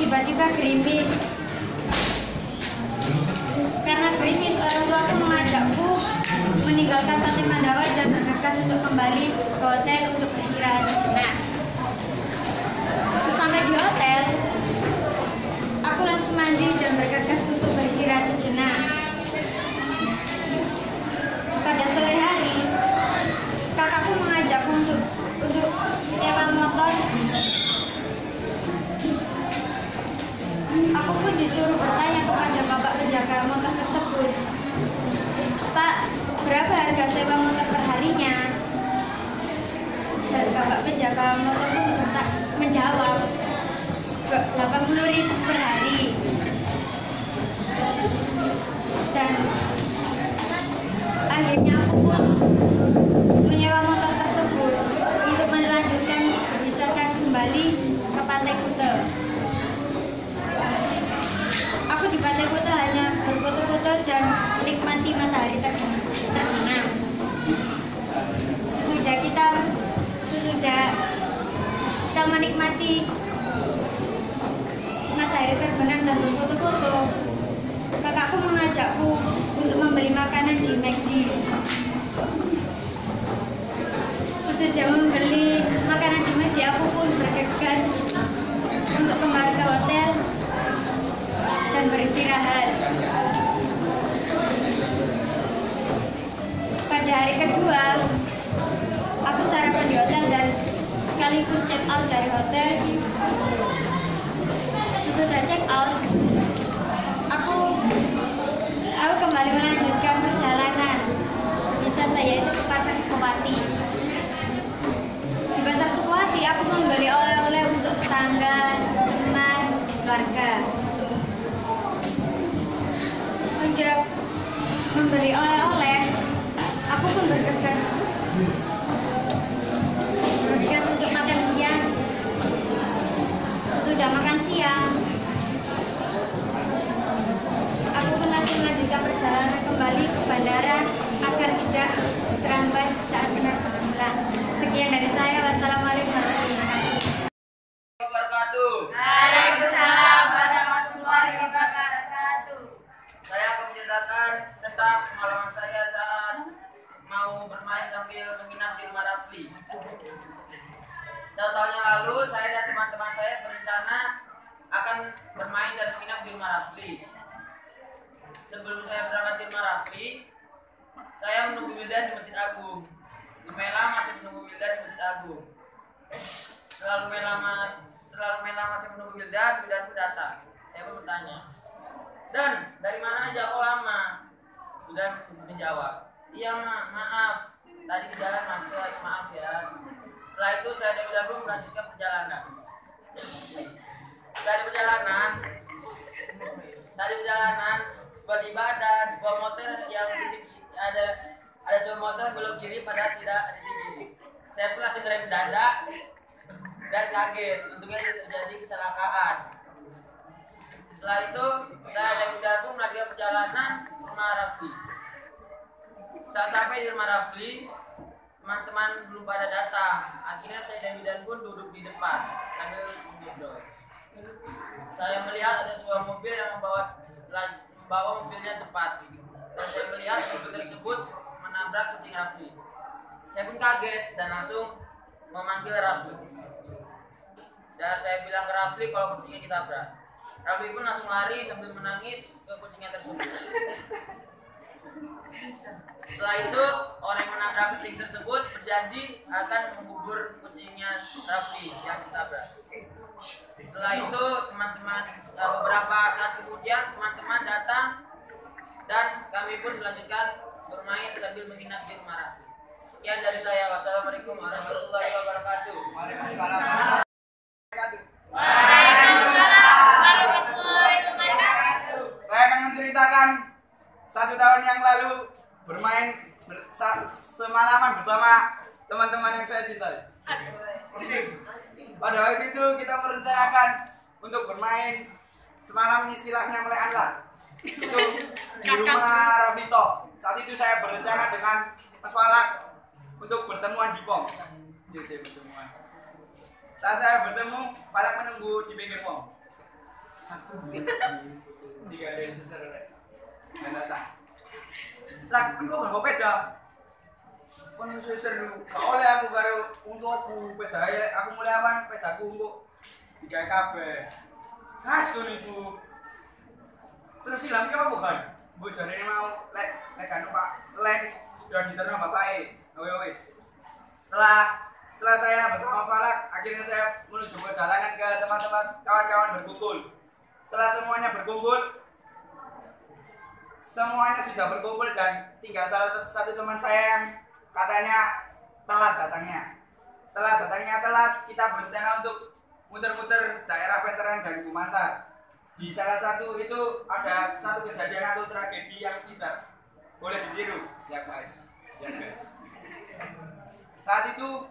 N: tiba-tiba gerimis. Karena gerimis, orang tuaku mengajakku meninggalkan Pantai Pandawa dan bergegas untuk kembali ke hotel untuk beristirahat sejenak. Sesampai di hotel, aku langsung mandi dan bergegas untuk beristirahat sejenak. Pada sore hari, kakakku mengajakku untuk nyewa motor. Aku pun disuruh bertanya kepada bapak penjaga motor tersebut, Pak, berapa harga sewa motor perharinya? Dan bapak penjaga motor pun menjawab, 80.000 per hari. Dan akhirnya aku pun menyewa motor tersebut untuk melanjutkan wisata kembali ke Pantai Kuta. Aku di Pantai Kuta hanya berfoto-foto dan menikmati matahari terbenam. Sesudah menikmati matahari terbenam dan berfoto-foto, kakakku mengajakku untuk membeli makanan di McD. Sesudah membeli makanan di McD, aku pun bergegas untuk kembali ke hotel dan beristirahat. Pada hari kedua, aku sarapan di hotel dan sekaligus check out dari hotel. Sesudah check out, aku kembali melanjutkan perjalanan wisata, yaitu ke Pasar Sukowati. Di Pasar Sukowati, aku membeli oleh-oleh untuk tetangga, teman, keluarga. Sudah membeli oleh-oleh, aku pun bergegas untuk makan siang. Sesudah makan siang, aku pun masih melanjutkan perjalanan kembali ke bandara agar tidak terlambat saat penerbangan pulang. Sekian dari saya. Wassalamualaikum warahmatullahi
J: wabarakatuh.
N: Waalaikumsalam warahmatullahi wabarakatuh.
J: Saya akan menceritakan tentang pengalaman saya saat mau bermain sambil menginap di rumah Rafli. Tahun yang lalu, saya dan teman-teman saya berencana akan bermain dan menginap di rumah Rafli. Sebelum saya berangkat di rumah Rafli, saya menunggu Wildan di Masjid Agung. Lumela masih menunggu Wildan di Masjid Agung. Setelah Lumela masih menunggu Wildan pun datang. Saya pun bertanya, "Dan, dari mana aja kok lama?" Wildan menjawab, "Iya maaf, tadi di jalan macet, maaf ya." Setelah itu saya dan Wildan pun melanjutkan perjalanan. Dari perjalanan tiba-tiba ada sebuah motor yang ada sebuah motor belok kiri padahal tidak ada di kiri. Saya pun langsung rem mendadak dan kaget. Untungnya terjadi kecelakaan. Setelah itu saya dan Wildan pun melanjutkan perjalanan ke rumah Rafli. Saat sampai di rumah Rafli, teman-teman belum pada datang. Akhirnya saya dan Wildan pun duduk di depan sambil ngobrol. Saya melihat ada sebuah mobil yang membawa mobilnya cepat. Dan saya melihat mobil tersebut menabrak kucing Rafli. Saya pun kaget dan langsung memanggil Rafli. Dan saya bilang ke Rafli kalau kucingnya ditabrak. Rafli pun langsung lari sambil menangis ke kucingnya tersebut. Setelah itu, orang yang menabrak kucing tersebut berjanji akan mengubur kucingnya Rafli yang ditabrak. Setelah itu, beberapa saat kemudian teman-teman datang dan kami pun melanjutkan bermain sambil menginap di rumah Rafli. Sekian dari saya. Wassalamualaikum warahmatullahi wabarakatuh.
G: Waalaikumsalam. Saya akan menceritakan 1 tahun yang lalu bermain semalaman bersama teman-teman yang saya cintai. Pada waktu itu kita merencanakan untuk bermain semalam, istilahnya melekan lah. Itu di rumah Rafito. Saat itu saya berencana dengan Mas Falak untuk bertemuan di pom. Bertemuan. Saat saya bertemu, Falak menunggu di pinggir pom. 1, 2, 3 dari susah dan datang. Lah, engkau nggak beda. Kon seru. Kau oleh aku karo untuk aku beda. Aku mulai awan pedaku untuk 3 kabeh. Khas tuh itu. Terus silang ki opo kan? Mbok jarene mau lek kanu Pak Len udah diterima bapake. Wis. Setelah saya bersama Falak, akhirnya saya menuju perjalanan ke tempat-tempat kawan-kawan berkumpul. Setelah semuanya sudah berkumpul dan tinggal satu teman saya yang katanya telat datangnya. Setelah datangnya telat, kita berencana untuk muter-muter daerah veteran dan Gumanta. Di salah satu itu ada satu kejadian atau tragedi yang tidak boleh ditiru, ya guys. Saat itu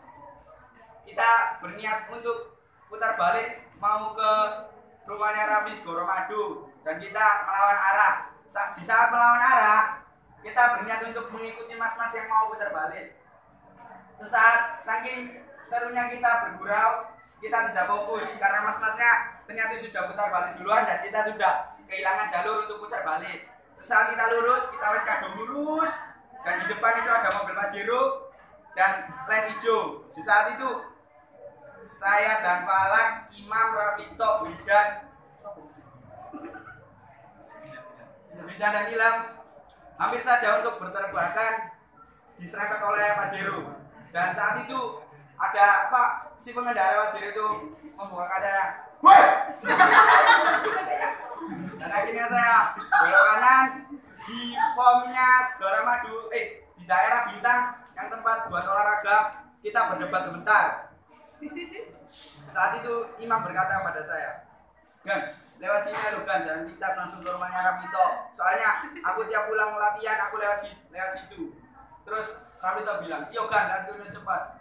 G: kita berniat untuk putar balik mau ke rumahnya Rafli Goromadu dan kita melawan arah. Di saat melawan arah, kita berniat untuk mengikuti mas-mas yang mau putar balik. Sesaat saking serunya kita bergurau,
O: kita tidak fokus karena mas-masnya ternyata sudah putar balik duluan dan kita sudah kehilangan jalur untuk putar balik. Sesaat kita lurus, kita wes kadung lurus dan di depan itu ada mobil Pajero dan lampu hijau. Di saat itu saya dan Falak, Imam, Rafito, Wildan dan Ilham hampir saja untuk berterbangan diserempet oleh Pajero. Dan saat itu ada si pengendara Pajero itu membuka kacanya. Woi! Dan akhirnya saya belok kanan di pomnya Segara Madu, di daerah Bintang yang tempat buat olahraga. Kita berdebat sebentar. Saat itu Imam berkata pada saya, Gan, lewat sini lo Gan, jangan lintas langsung ke rumahnya Rafito. Soalnya aku tiap pulang latihan aku lewat situ. Terus Rafito bilang, iyo Gan, lagi udah cepat.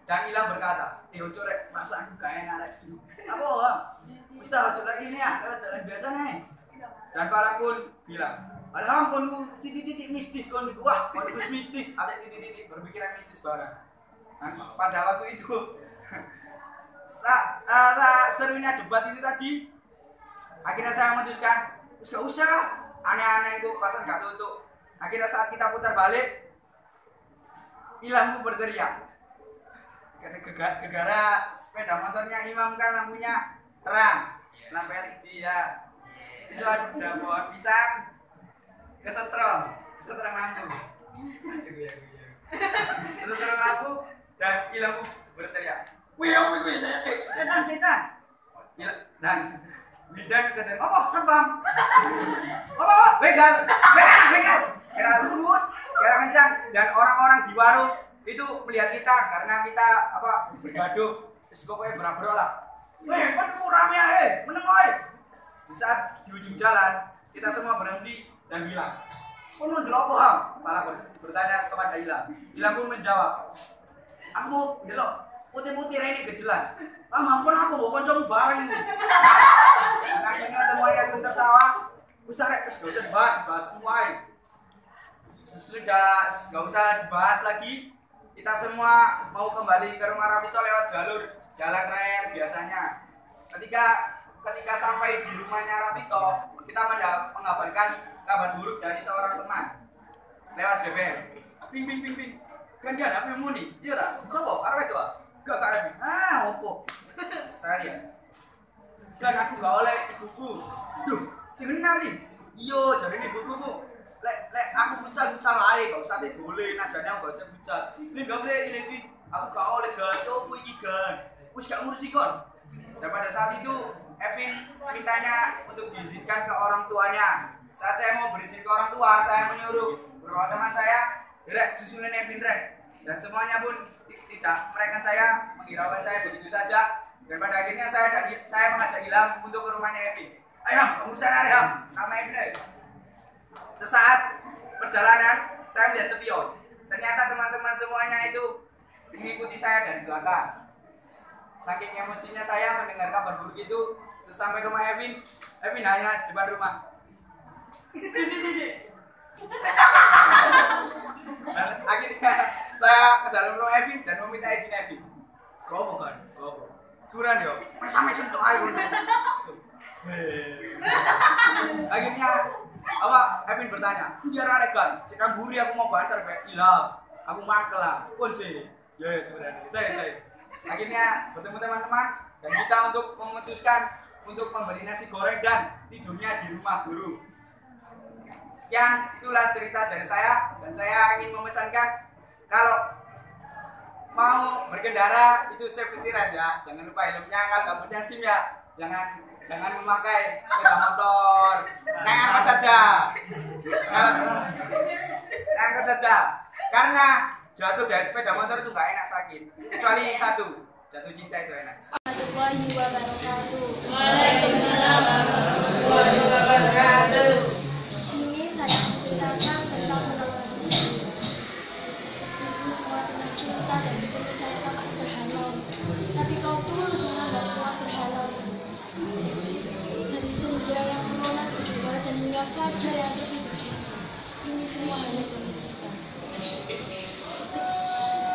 O: Dan Ilham berkata, ojo rek, perasaan gak enak rek. Apa? Ustaz, ojo lagi ini ya, lewat jalan biasa nih. Dan Falak pun bilang, alhamdulillah, titik-titik mistis kon. Wah, modus mistis, ada titik-titik berpikiran mistis barang. Dan pada waktu itu, serunya debat itu tadi, akhirnya saya memutuskan, gak usah, aneh-aneh itu pasan gak tutup. Akhirnya saat kita putar balik, Ilham pun berteriak. Gegara sepeda motornya Imam kan lampunya terang, lampu LED ya. Itu ada pohon pisang kesetrum lampu. Kesetrum lampu dan Ilham berteriak, wih setan. Dan Wildan berteriak, apa sabam? Apa? Begal. Kira lurus, kira kencang dan orang-orang di warung itu melihat kita karena kita bergaduh, pokoknya berabro lah. Menemu rame menemu. Di saat di ujung jalan kita semua berhenti dan bilang, "Kono delok apa, Ham?" Malah bertanya kepada Ilham. Ilham pun menjawab, "Aku mau delok putih-putih ini gak jelas." "Ah, mampun aku bawa kancamu bareng ini." Dan akhirnya semuanya pun tertawa. Ustaz rek, gak usah dibahas semua. Sudah gak usah dibahas lagi. Kita semua mau kembali ke rumah Rafito lewat jalan rel biasanya. Ketika sampai di rumahnya Rafito, kita mengabarkan kabar buruk dari seorang teman lewat BBM. Ping. Kan dia ada muni. Iya tak? Sopo? Arep itu ah? Gak. Opo? Saya lihat. Dan aku gak oleh ibuku. Duh, sing kenal nih. Iya, jarine ibuku. Lek aku futsal ae, gak usah dole najane aku gak futsal. Nek gak boleh ini aku gak oleh ganto iki gan. Wis gak ngurusi kon. Dan pada saat itu Evin mintanya untuk diizinkan ke orang tuanya. Saat saya mau berizin ke orang tua, saya menyuruh beberapa teman saya, "Rek, susulin Evin rek." Dan semuanya pun tidak mereka saya, menghiraukan saya begitu saja. Dan pada akhirnya saya mengajak Ilham untuk ke rumahnya Evin. "Ayo, kamu sana Ilham, nama Evin." Sesaat perjalanan, saya melihat spion. Ternyata teman-teman semuanya itu mengikuti saya dari belakang. Saking emosinya saya mendengar kabar buruk itu, sampai rumah Evin hanya di depan rumah. Si. Dan akhirnya saya ke dalam rumah Evin dan meminta izin Evin. Kau bukan? Suran yo. Mesam tuh ayo. Akhirnya Evin bertanya, "Biar aregan, sekarang buri aku mau banter kayak Ilham. Aku mangkel lah." Pun sih. Ya sebenarnya. Saya. Akhirnya bertemu teman-teman dan kita untuk memutuskan untuk membeli nasi goreng dan tidurnya di rumah guru. Sekian, itulah cerita dari saya dan saya ingin memesankan kalau mau berkendara itu safety ride ya. Jangan lupa helmnya, kalau nggak punya SIM ya jangan memakai sepeda motor. Naik angkot saja. Karena jatuh dari sepeda motor itu nggak enak, sakit. Kecuali satu, jatuh cinta itu enak.
C: Warahmatullahi wabarakatuh.
M: Waalaikumsalam warahmatullahi wabarakatuh.
C: Di sini saya menceritakan tentang menolong ibu. Ibu semua pernah cinta dan ketemu saya kakak sederhana. Tapi kau tulus menganggap semua sederhana. Dari senja yang menolak berjuang dan hingga fajar yang terbit. Ini semua hanya demi kita.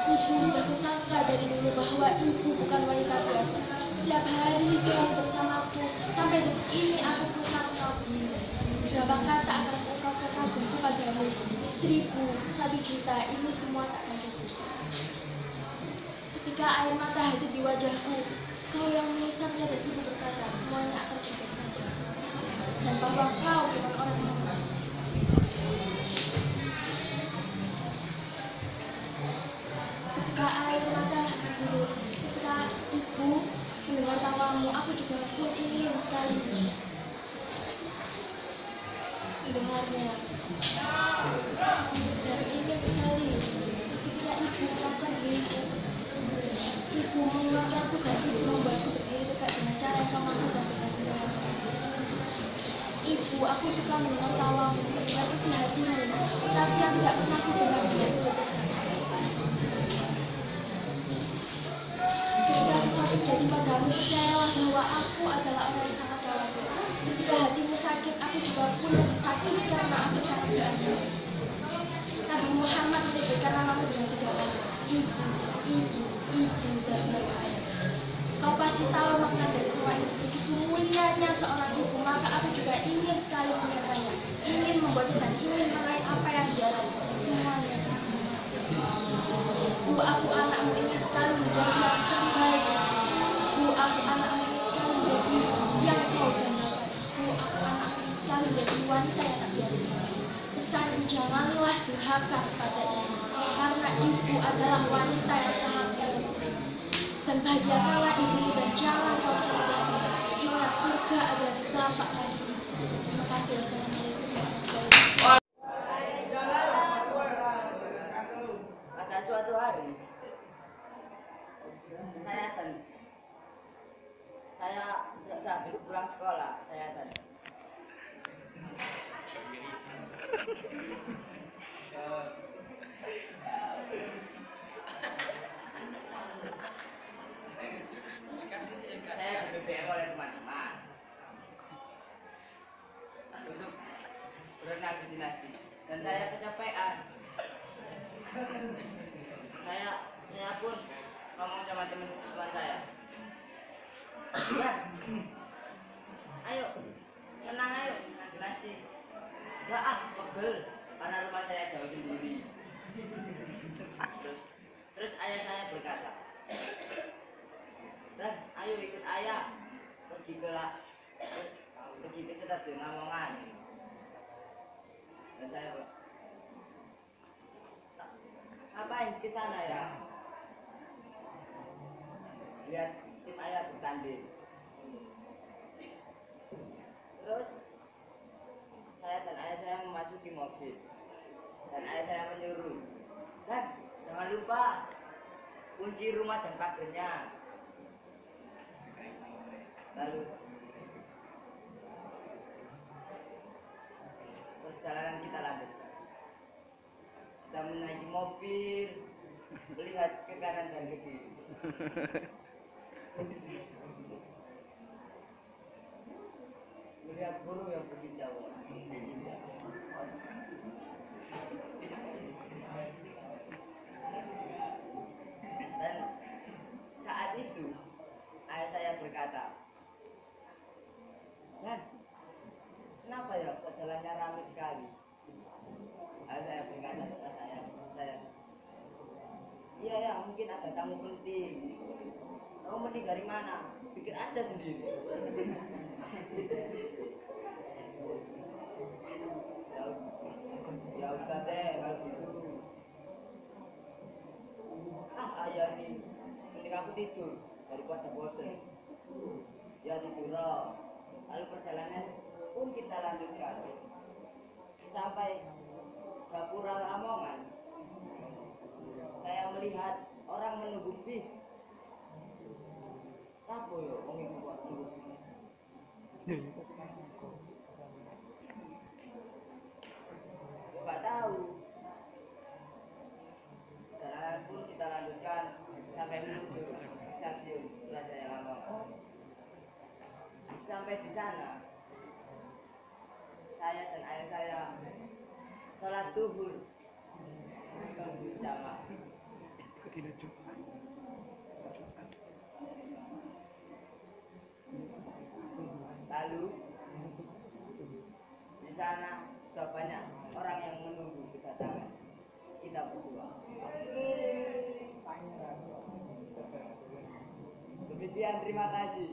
C: Ibu berkusangka dari dulu bahwa bahwa ibu bukan wanita biasa. Tiap hari selalu bersamaku, sampai detik ini aku pun tak mengagumi. Berapa kata akan ungkapkan kagumku padamu? 1000, 1 juta, ini semua tak akan cukup. Ketika air mata hadir di wajahku, kau yang mengusapnya dan ibu berkata, semuanya akan baik saja. Dan bahwa kau bukan orang yang lemah. Ketika air mata hadir, ketika ibu mendengar tawamu, aku juga pun ingin sekali mendengarnya. Dan ingin sekali ketika ibu melakukan diriku, ibu mengeluarkanku dan ibu membuatku berdiri dekat dengan cara yang kau mampu dan benar-benar. Ibu, aku suka mendengar tawamu, mendengar isi hatimu, tapi yang tidak pernah ku dengar dari besar. Ketika sesuatu terjadi padamu, percayalah bahwa aku adalah orang yang sangat khawatir. Ketika hatimu sakit, aku juga pun lebih sakit karena aku sangat bahagia. Nabi Muhammad menyebutkan namamu dengan 3 kali. Ibu, dan baru ayah. Kau pasti tahu makna dari semua itu. Begitu mulianya seorang ibu, maka aku juga ingin sekali menyertanya. Ingin membuatnya dan ingin meraih apa yang dia raih. Semuanya. Bu, aku anakmu ingin sekali menjadi yang terbaik. Bu, aku anakmu ingin sekali menjadi yang kau banggakan. Bu, aku anakmu ingin sekali menjadi wanita yang tak biasa. Pesanku, janganlah durhaka kepada ibu, karena ibu adalah wanita yang sangat baik. Dan bahagiakanlah ibu dan jangan kau salah. Ingat, surga adalah di telapak kaki ibu. Terima kasih. Wassalamualaikum warahmatullahi wabarakatuh.
H: Pada suatu hari saya habis pulang sekolah, saya di BBM oleh teman-teman untuk berenang di dinasti dan saya kecapean. Saya pun ngomong sama teman-teman saya, ayo tenang, ayo dinasti. Enggak pegel karena rumah saya jauh sendiri. Terus ayah saya berkata, dan ayo ikut ayah pergi ke stadion Lamongan. Dan saya ngapain ke sana ya? Lihat tim ayah bertanding. Terus saya dan ayah saya memasuki mobil dan ayah saya menyuruh, dan jangan lupa kunci rumah dan pagernya. Lalu perjalanan kita lanjutkan. Kita menaiki mobil, melihat ke kanan dan ke kiri. Melihat burung yang berkicau. Dan saat itu ayah saya berkata, "Dan kenapa ya jalannya ramai sekali?" Ayah saya berkata kepada saya, "Iya ya, mungkin ada tamu penting. Kamu penting dari mana? Pikir aja sendiri." Ya udah deh kalau gitu. Ayah nih, mending aku tidur daripada bosan. Ya tidur. Lalu perjalanan pun kita lanjutkan sampai Gapura Lamongan. Saya melihat orang menunggu bis. Apa ya wong iku kok nunggu bis? Nggak tahu. Dan pun kita lanjutkan sampai menuju stasiun Surabaya Lamongan. Sampai di sana, saya dan ayah saya sholat zuhur berjamaah. lalu di sana sudah banyak orang yang menunggu kedatangan kita berdua. Demikian, terima kasih.